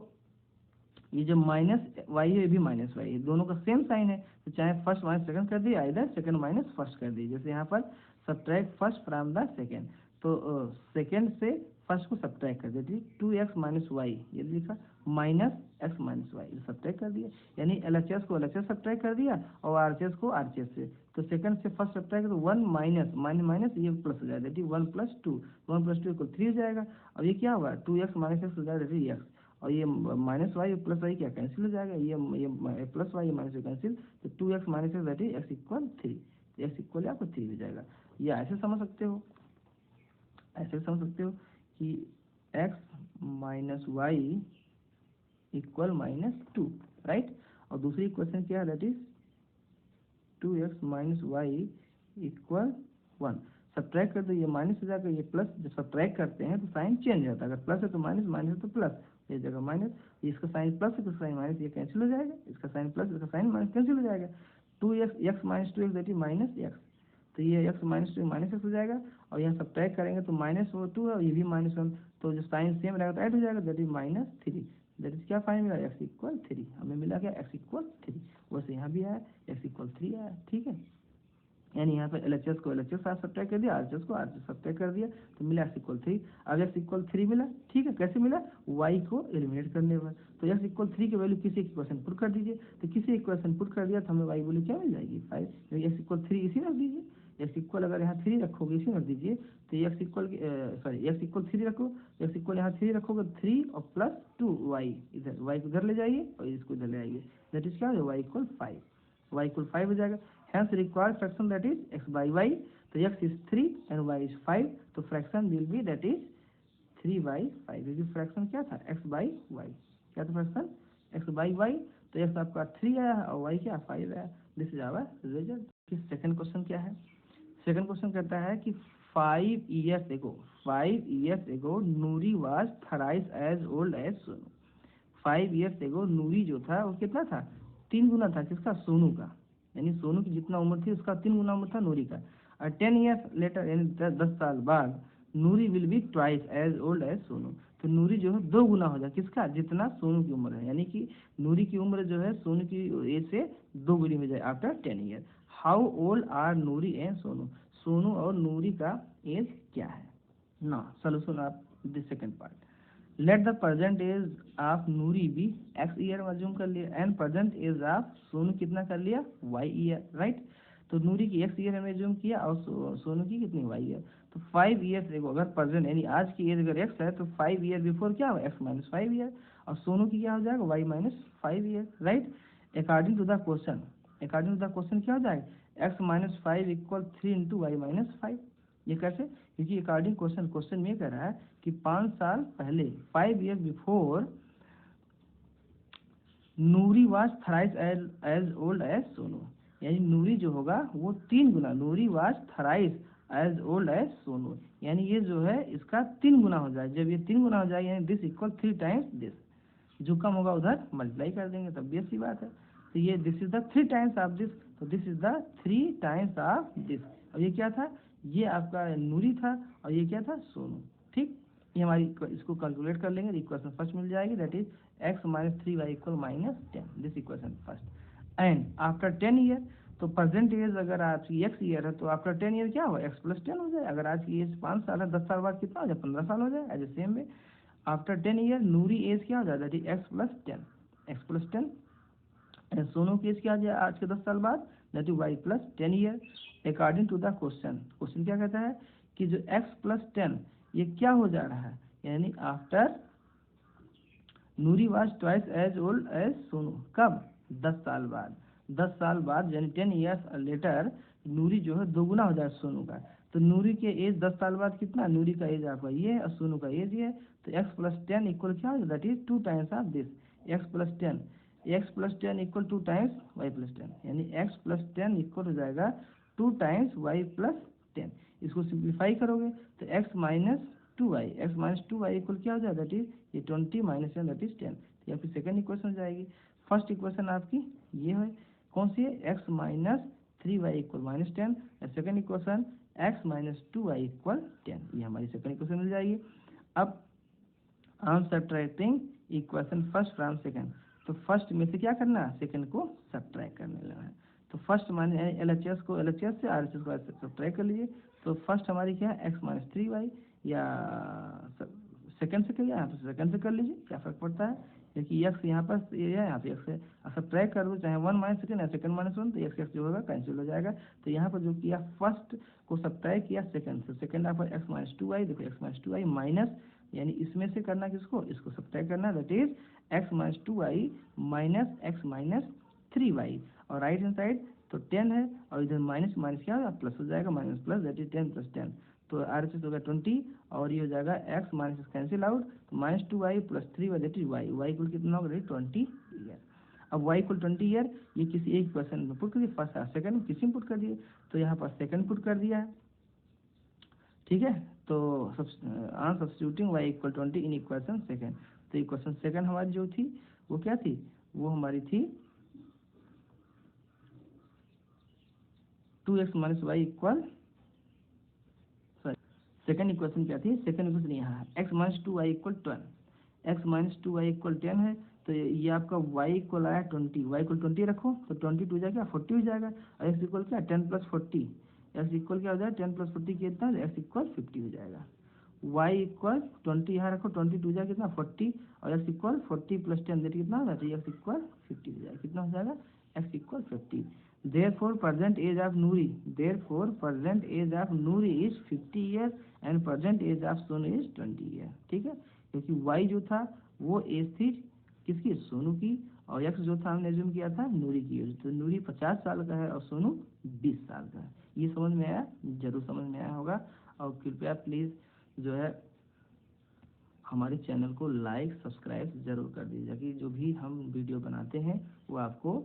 ये जो माइनस वाई है ये भी माइनस वाई है, दोनों का सेम साइन है, तो चाहे फर्स्ट माइनस सेकंड कर दिए, इधर सेकंड माइनस फर्स्ट कर दिए। जैसे यहाँ पर subtract first from the second, तो सेकंड से फर्स्ट को सब्ट्रैक्ट कर दिया, 2x माइनस वाई ये लिखा, minus x minus y subtract कर दिया, यानी LHS को LHS सब्ट्रैक्ट कर दिया और RHS को RHS से। तो सेकंड से फर्स्ट सब्ट्रैक्ट तो 1 माइनस माइनस ये प्लस हो जाएगा, 1 + 2 इक्वल 3 हो जाएगा। अब ये क्या हुआ, 2x माइनस एक्स हो जाएगा x, और ये माइनस वाई प्लस वाई क्या कैंसिल हो जाएगा, ये plus y minus y cancel, तो 2x minus x x equal 3, x equal आपको 3 हो जाएगा। ये ऐसे समझ सकते हो, ऐसे समझ सकते हो कि x minus y equal -2, right. और दूसरी इक्वेशन क्या है, that is 2x minus y equal 1। Subtract कर दो, ये माइनस हो जाएगा, ये प्लस, जब सब्ट्रैक्ट करते हैं तो साइन चेंज हो जाता है, अगर प्लस है तो माइनस, माइनस है तो प्लस, ये जगह माइनस, इसका साइन प्लस है तो साइन माइनस, ये कैंसिल हो जाएगा, इसका साइन प्लस इसका साइन माइनस कैंसिल हो जाएगा, 2x x minus 2x that is -x, तो ये x माइनस 2 माइनस x हो जाएगा, और यहाँ सब्ट्रैक्ट करेंगे तो -2 है और ये भी -1, तो जो साइन सेम रहेगा तो ऐड हो जाएगा, दैट इज -3, दैट इज क्या फाइन मिला, x इक्वल 3, हमें मिला क्या, x इक्वल 3, वैसे यहाँ भी आया x इक्वल 3 आया, ठीक है। यानी यहाँ पर LHS को LHS साथ सब्ट्रैक्ट कर दिया, RHS को RHS सब्ट्रैक्ट कर दिया, तो मिला x इक्वल 3। अब x इक्वल 3 मिला, ठीक है, कैसे मिला, y को एलिमिनेट करने पर। तो x इक्वल 3 की वैल्यू किसी इक्वेशन पुट कर दीजिए, तो किसी इक्वेशन पुट कर दिया तो हमें y वैल्यू क्या मिल जाएगी, 5। x इक्वल 3 इसी रख दीजिए, x इक्वल अगर यहाँ 3 रखोगे इसी रख दीजिए, तो x इक्वल x इक्वल 3 रखो, x इक्वल यहाँ 3 रखोगे, 3 और प्लस 2y, इधर y को इधर ले जाइए और इसको इधर ले आइए, दैट इज क्या हो जाएगा, y इक्वल 5, y इक्वल 5 हो जाएगा। Hence required fraction that is x by y, तो x is 3 and y is 5, तो fraction will be that is 3 by 5, क्योंकि फ्रैक्शन क्या था, x by y, क्या था फ्रैक्शन, x by y, तो x आपका 3 आया और y क्या 5 आया, this is our result. Second question क्या है, सेकंड क्वेश्चन कहता है कि 5 years ago Noori was thrice as old as Sonu. 5 years ago नूरी जो था वो कितना था, 3 गुना था किसका, सोनू का, यानी सोनू की जितना उम्र थी उसका 3 गुना उम्र था नूरी का। और 10 years later यानी 10 साल बाद Noori will be twice as old as Sonu, तो नूरी जो है 2 गुना हो जाए किसका, जितना सोनू की उम्र है, यानी कि नूरी की उम्र जो है सोनू की एज से 2 गुनी हो जाए after 10 year. How old are Noori and Sonu, Sonu और नूरी का एज क्या है ना। Solution of the second part, let the present age of Noori be x year assume कर लिया, and present age of Sonu कितना कर लिया, y ईयर, राइट। तो नूरी की x ईयर हमें अज्यूम किया और सोनू की कितनी y ईयर। तो 5 ईयर्स एगो अगर प्रेजेंट यानी आज की एज अगर x है तो 5 ईयर बिफोर क्या हो, x माइनस 5 ईयर, और सोनू की क्या हो जाएगा, y minus 5 year, right. According to the question, according to the question क्या हो जाएगा, x minus 5 equal 3 into y minus 5, ये कैसे, क्योंकि अकॉर्डिंग क्वेश्चन में कह रहा है कि 5 साल पहले 5 year before Noori was thrice as old as Sonu, यानी नूरी जो होगा वो 3 गुना, Noori was thrice as old as Sonu, यानी ये जो है इसका 3 गुना हो जाए, जब ये 3 गुना हो जाए यानी दिस इक्वल 3 टाइम्स दिस, जो कम होगा उधर मल्टीप्लाई कर देंगे, तब भी अच्छी बात है। तो ये this is the 3 times of this, तो this is the 3 times of this. अब ये क्या था, ये आपका नूरी था और ये क्या था, सोनू, ठीक। ये हमारी इसको कैलकुलेट कर लेंगे, इक्वेशन फर्स्ट मिल जाएगी, that is x minus 3y equal -10, this equation first. And after 10 year, तो प्रेजेंट एज अगर आपकी x ईयर है तो आफ्टर 10 ईयर क्या होगा, x प्लस 10 हो जाए, अगर आज की एज 5 साल है 10 साल बाद कितना हो जाए, 15 साल हो जाए, as a same way after 10 year Noori age क्या हो जाए, that is x plus 10, and Sonu की एज क्या हो जाए आज के 10 साल बाद, that is y plus 10 year. According to the question, question क्या कहता है कि जो x प्लस 10 ये क्या हो जा रहा है, यानी after Noori was twice as old as Sonu, कब, 10 साल बाद, 10 साल बाद यानी 10 ईयर्स लेटर नूरी जो है 2 गुना हो जाए सोनू का। तो नूरी के एज 10 साल बाद कितना, नूरी का एज आपका ये है और सोनू का एज ये है, तो x प्लस 10 इक्वल क्या हो जाए, that is 2 times of this, x plus 10 equal 2 times y plus 10, यानी x प्लस 10 इक्वल हो जाएगा 2 टाइम्स y प्लस 10। इसको सिंप्लीफाई करोगे तो x minus 2y, x minus 2y equal क्या हो जाएगा, दैट इज ये 20 माइनस 10 दैट इज 10। तो आपकी सेकंड इक्वेशन हो जाएगी। फर्स्ट इक्वेशन आपकी ये है, कौन सी है, x minus 3y equal minus 10, और second equation x minus 2y equal 10, ये हमारी सेकंड इक्वेशन मिल जाएगी। अब I am subtracting equation first from second, तो फर्स्ट में से क्या करना है, सेकंड को सब्ट्रैक्ट करने लेना है। तो फर्स्ट माने LHS को LHS से RHS को सब्ट्रैक्ट कर लीजिए। तो फर्स्ट हमारी क्या है, x माइनस 3y, या सेकंड से करिए, यहाँ तो सेकंड से कर लीजिए, क्या फर्क पड़ता है, क्योंकि x यहाँ पर ये है, यहाँ पे x है, सब्ट्रैक्ट कर दो, चाहे 1 माइनस सेकंड या सेकंड माइनस 1, तो x जो होगा कैंसिल हो जाएगा। तो यहाँ पर जो किया फर्स्ट को सब्ट्रैक्ट किया सेकंड से, सेकंड आपका x माइनस 2y, देखो x माइनस 2y माइनस, यानी इसमें से करना किसको, इसको सब्ट्रैक्ट करना, that is x minus 2y minus x minus 3y, और राइट हैंड साइड तो 10 है, और इधर माइनस माइनस क्या होगा, प्लस हो जाएगा, minus plus that is 10 plus 10, तो RHS होगा 20, और ये हो जाएगा x माइनस कैंसिल आउट, तो minus 2y plus 3y that is y equal कितना होगा, 20 ईयर। अब y इक्वल 20 ईयर, ये किसी एक क्वेश्चन में पुट कर दिए, फर्स्ट और सेकंड में किसी में पुट कर दिए, तो यहाँ पर सेकंड पुट कर दिया है, ठीक है। तो substituting y equal 20 in equation second, तो इक्वेशन सेकंड हमारी जो थी वो क्या थी, वो हमारी थी 2x minus y equal, second equation क्या थी, सेकंड इक्वेशन यहाँ है x minus 2y equal 10, x minus 2y equal 10 है, तो ये आपका y इक्वल आया 20, y इक्वल 20 रखो, तो 20 टू जाएगा 40 हो जाएगा, और x इक्वल क्या 10 प्लस 40, x इक्वल क्या हो जाएगा 10 प्लस 40 कितना, x इक्वल 50 हो जाएगा। y इक्वल 20 यहाँ रखो, 20 टू जाएगा कितना 40, और x इक्वल 40 प्लस 10 देखिए कितना हो जाएगा, x इक्वल 50 हो जाएगा, कितना हो जाएगा, x equal 50। Therefore present age of Noori, therefore present age of Noori is 50 years and present age of Sonu is 20 years, ठीक है, क्योंकि y जो था वो एज थी किसकी, सोनू की, और x जो था हमने एज्यूम किया था नूरी की एज, तो नूरी 50 साल का है और सोनू 20 साल का है। ये समझ में आया, जरूर समझ में आया होगा, और कृपया प्लीज़ जो है हमारे चैनल को लाइक सब्सक्राइब जरूर कर दीजिए, कि जो भी हम वीडियो बनाते हैं वो आपको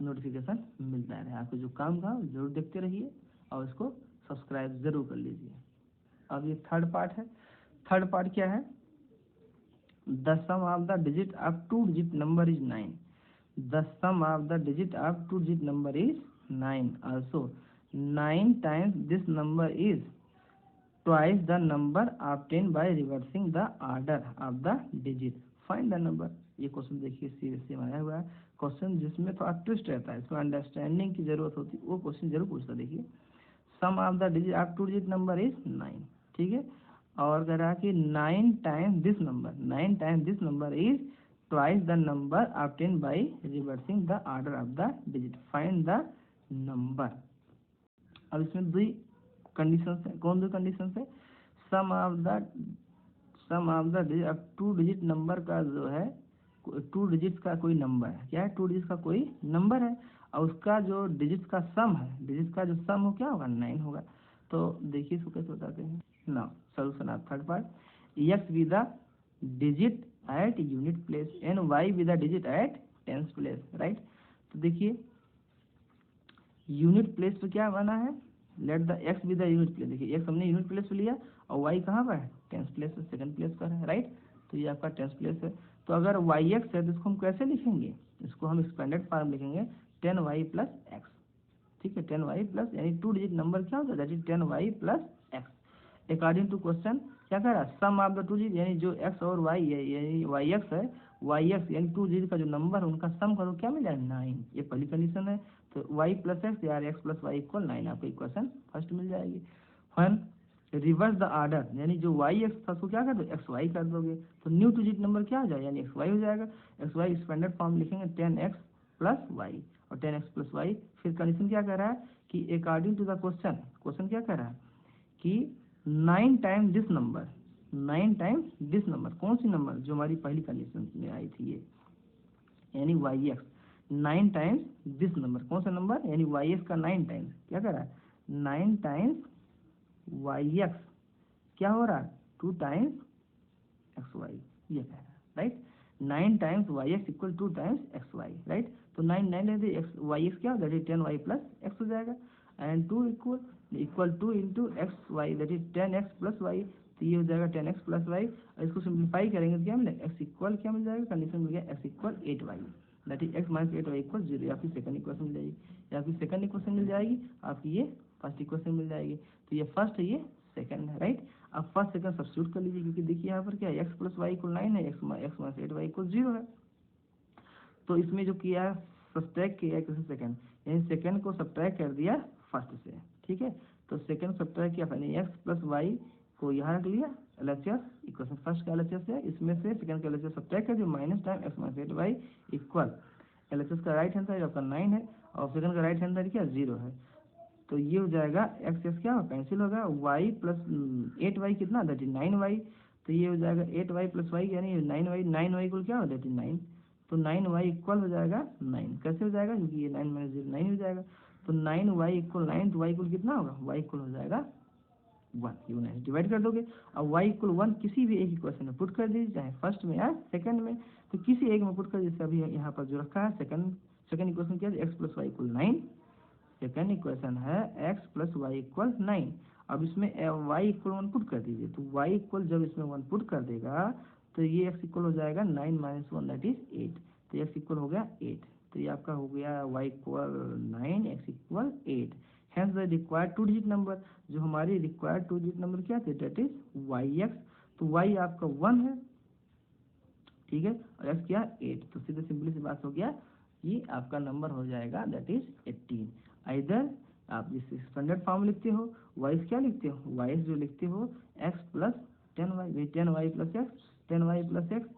नोटिफिकेशन मिलता रहे। आपको जो काम था जरूर देखते रहिए, और इसको सब्सक्राइब जरूर कर लीजिए। अब ये थर्ड पार्ट है, थर्ड पार्ट क्या है, the sum of the digit of 2 digit number is 9, the sum of the digit of 2 digit number is 9, also 9 times this number is twice the number obtained by reversing the order of the digit, find the number। ये question देखिए serious से बनाया हुआ है question, जिसमें थोड़ा twist रहता है, इसमें अंडरस्टैंडिंग की जरूरत होती है, वो क्वेश्चन जरूर पूछता। देखिए sum of the digit of 2 digit number is 9, ठीक है, और कह रहा है कि 9 times this number, 9 times this number is twice the number obtain by reversing the order of the digit, find the number. अब इसमें दो कंडीशन है, कौन दो कंडीशन है, sum of the digit of 2 digit number का जो है 2 डिजिट का कोई नंबर है, क्या है 2 डिजिट का कोई नंबर है, और उसका जो डिजिट का सम है, डिजिट का जो सम हो क्या होगा 9 होगा। तो देखिए इसको कैसे बताते हैं, now solution of third part, x with the digit at unit place and y with the digit at tens place, right. तो देखिए यूनिट प्लेस पे क्या बना है, let the x with the unit place, देखिए x हमने unit place पे लिया और y कहाँ पर है, टेंस प्लेस पे, सेकंड प्लेस पर है, राइट। तो ये आपका टेंस प्लेस है, तो अगर yx है तो इसको हम कैसे लिखेंगे, इसको हम एक्सपेंडेड फॉर्म लिखेंगे 10y प्लस x, ठीक है, 10y प्लस, यानी 2 डिजिट नंबर क्या होता है, that is 10y plus x। According to question क्या कह रहा है, सम ऑफ द 2 डिजिट, यानी जो x और y है, यानी yx है, yx यानी 2 डिजिट का जो नंबर है उनका सम करो, क्या मिला 9, ये पहली कंडीशन है। तो y प्लस x या x प्लस वाई इक्वल 9, आपको इक्वेशन फर्स्ट मिल जाएगी। वन रिवर्स द ऑर्डर, यानी जो y x था उसको क्या कर दो x y कर दोगे, तो न्यू टू डिजिट नंबर क्या हो जाएगा, यानी x y हो जाएगा, x y एक्सपेंडेड फॉर्म लिखेंगे 10x प्लस y, और 10x प्लस वाई। फिर कंडीशन क्या कह रहा है कि according to the question, question क्या कह रहा है कि 9 times this number, 9 times this number, कौन सी नंबर, जो हमारी पहली कंडीशन में आई थी ये, यानी yx 9 टाइम्स दिस नंबर, कौन सा नंबर, यानी yx का 9 टाइम्स, क्या कर रहा है 9 टाइम्स yx, क्या हो रहा है 2 टाइम्स xy, ये कह रहा है, right. 9 times yx equal 2 times xy, right. तो 9 yx क्या होगा, 10y प्लस x हो जाएगा, and 2 equal 2 into xy, that is 10x plus y, तो ये हो जाएगा 10x प्लस वाई, और इसको सिंप्लीफाई करेंगे तो क्या मिलेगा, x इक्वल क्या मिल जाएगा, कंडीशन मिल गया x equal 8y, that is x minus 8y equal 0। ये आपकी सेकंड इक्वेशन मिल जाएगी, या आपकी सेकंड इक्वेशन मिल जाएगी, आपकी ये फर्स्ट इक्वेशन मिल जाएगी। तो ये फर्स्ट है, ये सेकंड है, राइट। अब फर्स्ट सेकंड सब्स्टिट्यूट कर लीजिए, क्योंकि देखिए यहाँ पर क्या है, x प्लस वाई इक्वल 9 है, x माइनस 8y इक्वल 0 है। तो इसमें जो किया है सब्ट्रैक्ट किया है सेकंड, यानी सेकंड को सब्ट्रैक्ट कर दिया फर्स्ट से, ठीक है। तो सेकंड सब्ट्रैक्ट किया यानी x प्लस वाई को यहाँ रख लिया एलएचएस इक्वेशन फर्स्ट का एलएचएस है, इसमें से सेकंड का एलएचएस सब्ट्रैक्ट कर दिया minus time x minus 8y equal LHS का राइट हैंड साइड आपका 9 है और सेकंड का राइट हैंड साइड क्या 0 है। तो ये हो जाएगा एक्स एक्स क्या कैंसिल होगा, वाई प्लस 8y कितना दैट इज 9y। तो ये हो जाएगा 8y प्लस वाई यानी 9y इक्वल क्या हो दैट इज 9। तो 9y इक्वल हो जाएगा 9, कैसे हो जाएगा, क्योंकि ये 9 माइनस 0 9 हो जाएगा। तो 9y इक्वल 9, तो y इक्वल कितना होगा, y इक्वल हो जाएगा 1, ये 9 डिवाइड कर दोगे और y इक्वल 1 किसी भी एक इक्वेशन में पुट कर दीजिए, चाहे फर्स्ट में या सेकंड में, तो किसी एक में पुट कर दीजिए। अभी यहाँ पर जो रखा है सेकंड इक्वेशन क्या है, x plus y equal 9, second equation है x प्लस वाई इक्वल 9। अब इसमें y इक्वल 1 पुट कर दीजिए, तो y इक्वल जब इसमें 1 पुट कर देगा तो ये x इक्वल हो जाएगा 9 माइनस 1 दैट इज 8, तो x इक्वल हो गया 8। तो ये आपका हो गया y equal 9, x equal 8। Hence the required 2 digit number, जो हमारी रिक्वायर्ड 2 डिजिट नंबर क्या थे दैट इज yx। तो y आपका 1 है, ठीक है, और x क्या 8। तो सीधे सिंपली सी बात हो गया, ये आपका नंबर हो जाएगा दैट इज 18। इधर आप जिस स्टैंडर्ड फॉर्म लिखते हो, वाइस क्या लिखते हो, वाइस जो लिखते हो x plus 10y, 10y plus x 10y plus x.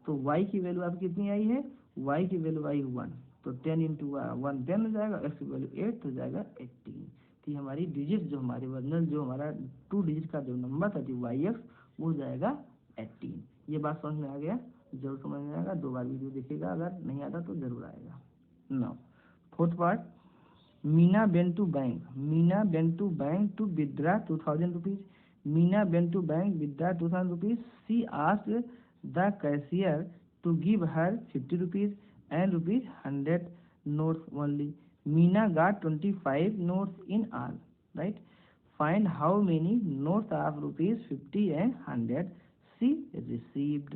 तो y की वैल्यू आपकी कितनी आई है, y की वैल्यू आई 1, तो 10 इंटू 1 10 हो जाएगा, x की वैल्यू 8 हो जाएगा 18। तो हमारी डिजिट जो हमारी ओरिजिनल जो हमारा 2 डिजिट का जो नंबर था yx वो हो जाएगा 18। ये बात समझ में आ गया, जरूर समझ में आएगा, 2 बार वीडियो देखिएगा, अगर नहीं आता तो जरूर आएगा। Now fourth part, Meena went to bank to withdraw 2000 rupees. Meena went to bank withdraw 2000 rupees. She asked the cashier to give her 50 rupees and rupees 100 notes only. Meena got 25 notes in all, right? Find how many notes of rupees 50 and 100 she received.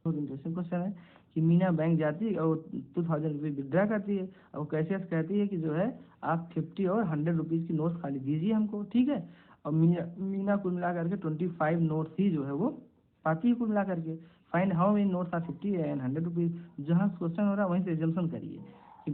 बहुत interesting question है कि Meena bank जाती है और 2000 rupees withdraw करती है, और वो कैसे कहती है कि जो है आप 50 और 100 रुपीज़ की नोट्स खाली दीजिए हमको, ठीक है। और मीना कुल मिला करके 25 नोट्स ही जो है वो पाती है कुल मिला करके। Find how many notes are 50 and 100 rupees. जहाँ क्वेश्चन हो रहा है वहीं से एजम्पशन करिए कि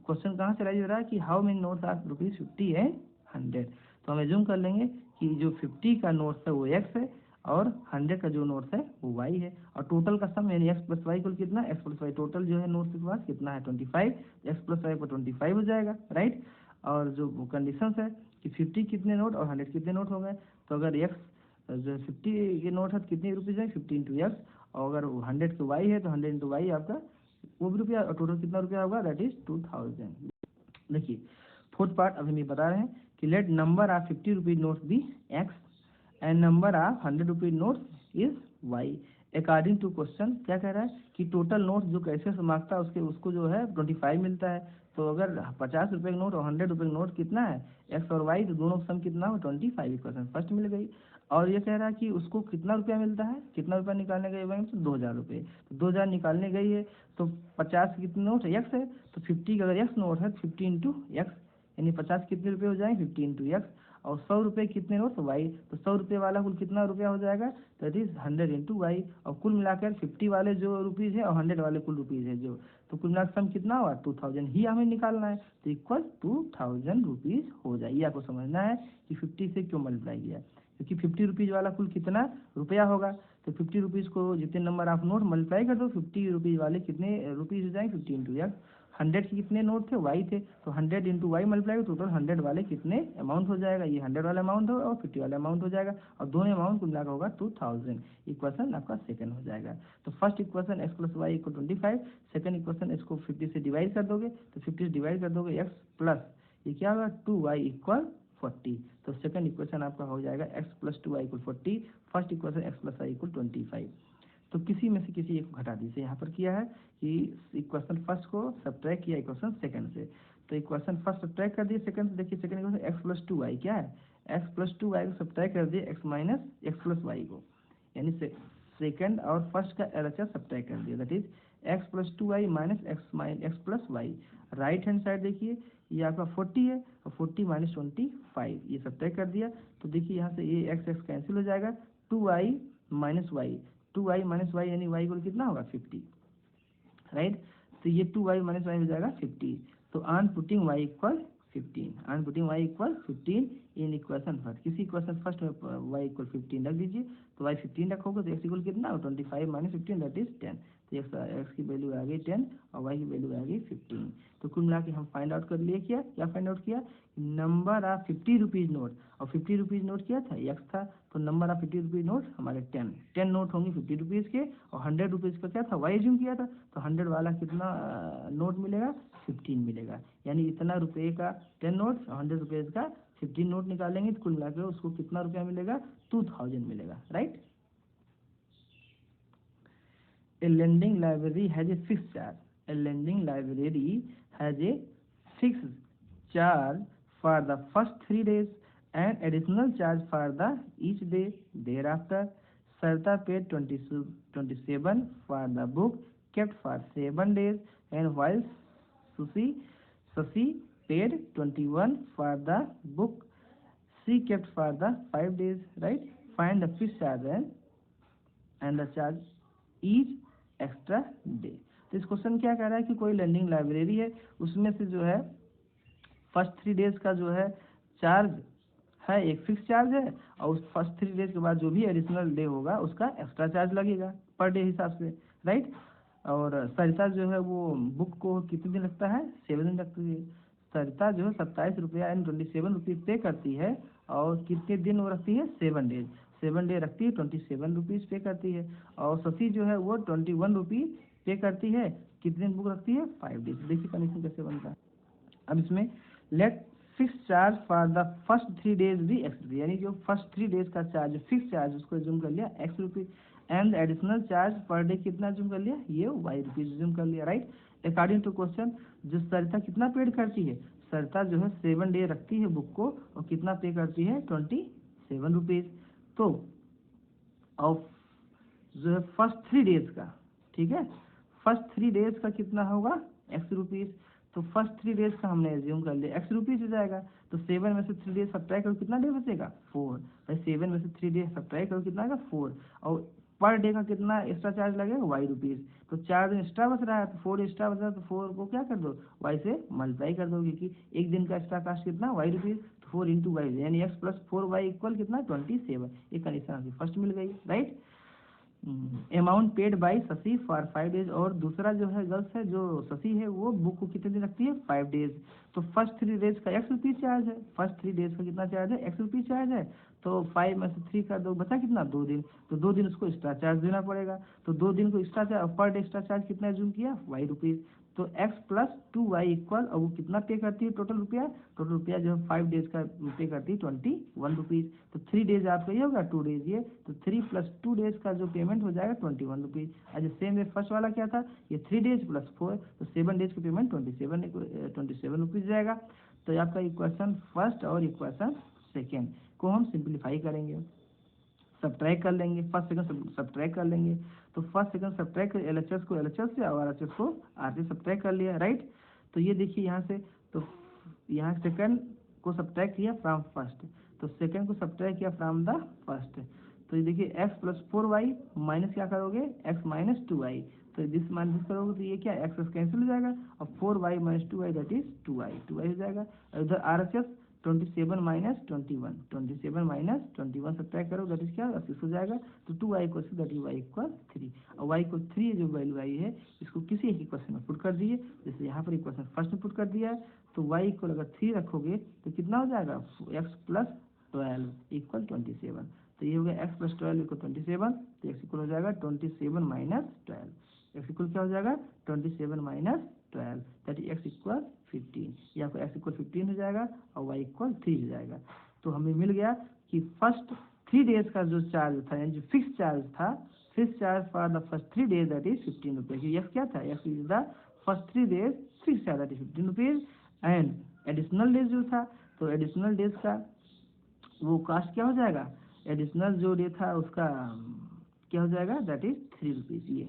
क्वेश्चन कहाँ से राइज हो रहा है कि how many notes are rupees 50 and 100। तो हम एज्यूम कर लेंगे कि जो 50 का नोट्स है वो x है और 100 का जो नोट्स है वो y है, और टोटल का सम यानी x प्लस वाई कुल कितना, x प्लस वाई टोटल जो है नोट्स के पास कितना है 25, x प्लस वाई पर 25 हो जाएगा, राइट। और जो कंडीशंस है कि 50 कितने नोट और 100 कितने नोट हो गए, तो अगर x जो 50 के नोट है तो कितने रुपीज़ है 50 इंटू एक्स, और अगर 100 के y है तो 100 इंटू वाई आपका वो भी रुपया, और टोटल कितना रुपया होगा दैट इज 2000। देखिए फोर्थ पार्ट अभी हम बता रहे हैं कि let number of 50 rupees notes be x and number of 100 rupees notes is y according to question. क्या कह रहा है कि टोटल नोट्स जो कैसे से मांगता है उसको जो है 25 मिलता है। तो अगर 50 रुपये का नोट और 100 रुपये का नोट कितना है x और y, तो दोनों का सम कितना हो 25 इक्वेशन फर्स्ट मिल गई। और ये कह रहा है कि उसको कितना रुपया मिलता है, कितना रुपया निकालने गई बैंक, तो 2000 रुपये। तो 2000 निकालने गई है, तो 50 कितने नोट है x है, तो 50 का अगर x नोट है तो 50 इंटू एक्स, यानी 50 कितने रुपये हो जाएंगे 50 इंटू एक्स, और 100 रुपये कितने नोट तो वाई, तो 100 रुपये वाला कुल कितना रुपया हो जाएगा दैट इज 100 इंटू वाई। और कुल मिलाकर 50 वाले जो रुपीज़ है और 100 वाले कुल रुपीज़ है जो, तो कुल मिलाकर सम कितना हुआ 2000 ही हमें निकालना है, तो इक्वल 2000 रुपीज़ हो जाए। ये आपको समझना है कि 50 से क्यों मल्टीप्लाई किया, क्योंकि 50 रुपीज़ वाला कुल कितना रुपया होगा, तो 50 रुपीज़ को जितने नंबर आप नोट मल्टीप्लाई कर दो 50 रुपीज़ वाले कितने रुपीज़ हो जाएंगे 50 इंटू एक्स। 100 के कितने नोट थे वाई थे, तो 100 इंटू वाई मल्टीप्लाई टोटल 100 वाले कितने अमाउंट हो जाएगा, ये 100 वाला अमाउंट होगा और 50 वाला अमाउंट हो जाएगा, और दोनों अमाउंट कुल मिलाकर होगा 2000। इक्वेशन आपका सेकंड हो जाएगा। तो first equation x plus y equal 25, second equation इसको 50 से डिवाइड कर दोगे, तो 50 से डिवाइड कर दोगे x प्लस ये क्या होगा 2y इक्वल 40। तो सेकंड इक्वेशन आपका हो जाएगा x plus 2y equal 40, first equation x plus y equal 25। तो किसी में से किसी एक को घटा दीजिए। यहाँ पर किया है कि इक्वेशन फर्स्ट को सब्ट्रैक्ट किया इक्वेशन सेकंड से, तो इक्वेशन फर्स्ट सब्ट्रैक्ट कर दिए, सेकंड देखिए second equation x plus two y क्या है, एक्स प्लस टू वाई को सब्ट्रैक्ट कर दिए x minus x plus y को, यानी सेकंड और फर्स्ट का एलएचएस सब्ट्रैक्ट कर दिया, that is x plus two y minus x plus y. Right hand side देखिए ये आपका 40 है और 40 माइनस 25 ये सब्ट्रैक्ट कर दिया, तो देखिए यहाँ से ये एक्स एक्स कैंसिल हो जाएगा, 2y minus y, 2y minus y यानी वाई को कितना होगा 50, राइट। तो ये 2y माइनस वाई हो जाएगा 50, तो on putting y equal 15, on putting y equal 15 in equation first, किसी इक्वेशन फर्स्ट में y इक्वल 15 रख दीजिए, तो y 15 रखोगे तो x इक्वल कितना हो 25 माइनस 15 दैट इज 10, तो x की वैल्यू आ गई 10 और y की वैल्यू आ गई 15। तो कुल मिला के हम फाइंड आउट कर लिए, क्या फाइंड आउट किया, नंबर ऑफ 50 रुपीज़ नोट, और 50 रुपीज़ नोट क्या था x था, तो नंबर ऑफ 50 रुपीज़ नोट हमारे 10 नोट होंगे 50 रुपीज़ के, और 100 रुपीज़ का क्या था y एज्यूम किया था, तो 100 वाला कितना नोट मिलेगा 15 मिलेगा, यानी इतना रुपये का 10 नोट और 100 रुपीज़ का 15 नोट निकालेंगे तो कुल मिलाकर उसको कितना रुपया मिलेगा 2000 मिलेगा, right. A lending library has a fixed charge. A lending library has a fixed charge for the first 3 days and additional charge for the each day thereafter. Sarita paid 27 for the book kept for 7 days, and while Shashi paid 21 for the book she kept for the 5 days, right. Find the fixed charge and the charge each extra day. तो इस question क्या कह रहा है कि कोई learning library है, उसमें से जो है फर्स्ट 3 डेज का जो है चार्ज है एक फिक्स चार्ज है, और उस फर्स्ट 3 डेज के बाद जो भी एडिशनल डे होगा उसका एक्स्ट्रा चार्ज लगेगा पर डे हिसाब से, राइट। और सरिता जो है वो बुक को कितने दिन लगता है 7 दिन लगती है, सरिता जो है 27 रुपया यानी 27 रुपीज़ पे करती है, और कितने दिन वो रखती है 7 डेज, 7 डे रखती है 27 रुपीज़ पे करती है, और शशि जो है वो 21 रुपीज़ पे करती है, कितने दिन बुक रखती है 5 डेज। देखिए कंडीशन कैसे बनता है। अब इसमें let fix charge for the first 3 days भी एक्स, यानी जो फर्स्ट 3 डेज का चार्ज फिक्स चार्ज उसको जूम कर लिया x rupees, and additional charge per day कितना जूम कर लिया ये वाई रुपीज़ जूम कर लिया, राइट। अकॉर्डिंग टू क्वेश्चन जो सरिता कितना पेड करती है, सरिता जो है 7 डे रखती है बुक को और कितना पे करती है 27 रुपीज़, तो और जो है फर्स्ट 3 डेज का, ठीक है, फर्स्ट 3 डेज का कितना होगा एक्स रुपीज़, तो फर्स्ट 3 डेज का हमने एज्यूम कर लिया एक्स रुपीज़ हो जाएगा, तो 7 में से 3 डेज सब्ट्रैक्ट करो कितना डे बचेगा 4, भाई 7 में से 3 डेज सब्ट्रैक्ट करो कितना आएगा 4, और पर डे का कितना एक्स्ट्रा चार्ज लगेगा वाई रुपीज़, तो 4 दिन एक्स्ट्रा बच रहा है तो 4 एक्स्ट्रा बच रहा है, तो 4 को क्या कर दो वाई से मल्टीप्लाई कर दो, क्योंकि एक दिन का एक्स्ट्रा कास्ट कितना वाई रुपीज़, 4 इंटू वाई यानी एक्स प्लस 4 वाई इक्वल कितना 27, ये कंडीशन आपकी फर्स्ट मिल गई, right. Amount paid by Shashi for 5 days, और दूसरा जो है गर्ल्स है जो शशि है वो बुक को कितने दिन रखती है 5 डेज, तो फर्स्ट 3 डेज का एक्स रुपीज़ चार्ज है, फर्स्ट 3 डेज का कितना चार्ज है एक्स रुपीज़ चार्ज है, तो 5 में से 3 का 2 बचा कितना 2 दिन, तो 2 दिन उसको एक्स्ट्रा चार्ज देना पड़ेगा, तो 2 दिन को extra charge per day extra charge कितना जूम किया वाई रुपीज़, तो x प्लस 2y इक्वल, और वो कितना पे करती है टोटल रुपया जो है 5 डेज का पे करती है 21 रुपीज़, तो 3 डेज आपका ये होगा 2 डेज ये, तो 3 प्लस 2 डेज का जो पेमेंट हो जाएगा 21 रुपीज़। अच्छा सेम वे फर्स्ट वाला क्या था ये 3 डेज प्लस 4, तो 7 डेज का पेमेंट 27 रुपीज़ जाएगा। तो आपका इक्वेशन फर्स्ट और इक्वेशन सेकेंड को हम सिंप्लीफाई करेंगे, सब्ट्रैक्ट कर लेंगे, फर्स्ट सेकंड सब्ट्रैक्ट कर लेंगे, तो फर्स्ट सेकंड सब्ट्रैक्ट एलएचएस को एलएचएस से और आरएचएस को आर से सब्ट्रैक्ट कर लिया, राइट। तो ये देखिए यहाँ से, तो यहाँ सेकंड को सब्ट्रैक्ट किया फ्रॉम फर्स्ट, तो सेकंड को सब्ट्रैक्ट किया फ्रॉम द फर्स्ट, तो ये देखिए एक्स प्लस 4y माइनस क्या करोगे एक्स माइनस 2y, तो दिस माइनस करोगे तो ये क्या एक्स कैंसिल हो जाएगा, और 4y minus 2y that is 2y हो जाएगा, और इधर आरएचएस 27 माइनस 21 सब्ट्रैक्ट करो दैट इज क्या 6 हो जाएगा, तो 2y equal that is y equal 3, और y इक्वल 3 जो वैल्यू आई है इसको किसी एक इक्वेशन में पुट कर दिए, जैसे यहाँ पर इक्वेशन फर्स्ट में पुट कर दिया है, तो y इक्वल अगर 3 रखोगे तो कितना हो जाएगा x प्लस 12 इक्वल 27, तो ये हो गया x प्लस 12 इक्वल 27, तो x इक्वल हो जाएगा 27 माइनस 12, x इक्वल क्या हो जाएगा 27 minus 12 that is x equal 15, ये आपको x इक्वल 15 हो जाएगा और y इक्वल 3 हो जाएगा। तो हमें मिल गया कि फर्स्ट 3 डेज का जो चार्ज था यानी जो फिक्स चार्ज था, fix charge for the first 3 days that is 15 rupees, x क्या था x is the first 3 days fix charge that is 15 rupees, and additional days जो था, तो एडिशनल डेज का वो कास्ट क्या हो जाएगा, एडिशनल जो डे था उसका क्या हो जाएगा, दैट इज 3 रुपीज़। ये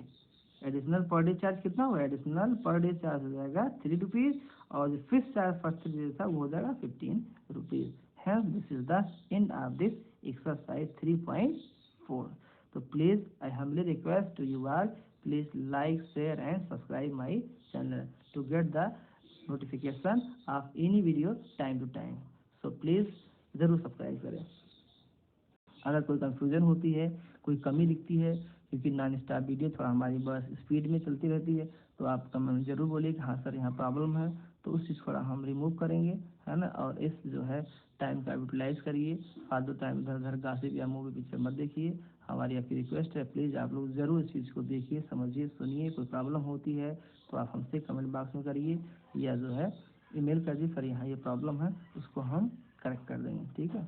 एडिशनल पर डे चार्ज कितना हुआ, एडिशनल पर डे चार्ज हो जाएगा 3 रुपीज़, और जो फिक्स चार्ज फर्स्ट डे था वो हो जाएगा 15 rupees. Hence this is the end of this exercise 3.4। तो please I humbly request to you all, please like, share and subscribe my channel to get the notification of any video time to time. So please ज़रूर subscribe करें। अगर कोई confusion होती है, कोई कमी दिखती है, क्योंकि नॉन स्टॉप वीडियो थोड़ा हमारी बस स्पीड में चलती रहती है, तो आप कमेंट जरूर बोलिए कि हाँ सर यहाँ प्रॉब्लम है, तो उस चीज़ को हम रिमूव करेंगे, है ना। और इस जो है टाइम का यूटिलाइज करिए, फालतू टाइम इधर उधर गासिप या मूवी पिक्चर मत देखिए। हमारी आपकी रिक्वेस्ट है, प्लीज़ आप लोग ज़रूर इस चीज़ को देखिए, समझिए, सुनिए। कोई प्रॉब्लम होती है तो आप हमसे कमेंट बॉक्स में करिए, या जो है ईमेल कर दिए, सर यहाँ ये प्रॉब्लम है, उसको हम करेक्ट कर देंगे, ठीक है।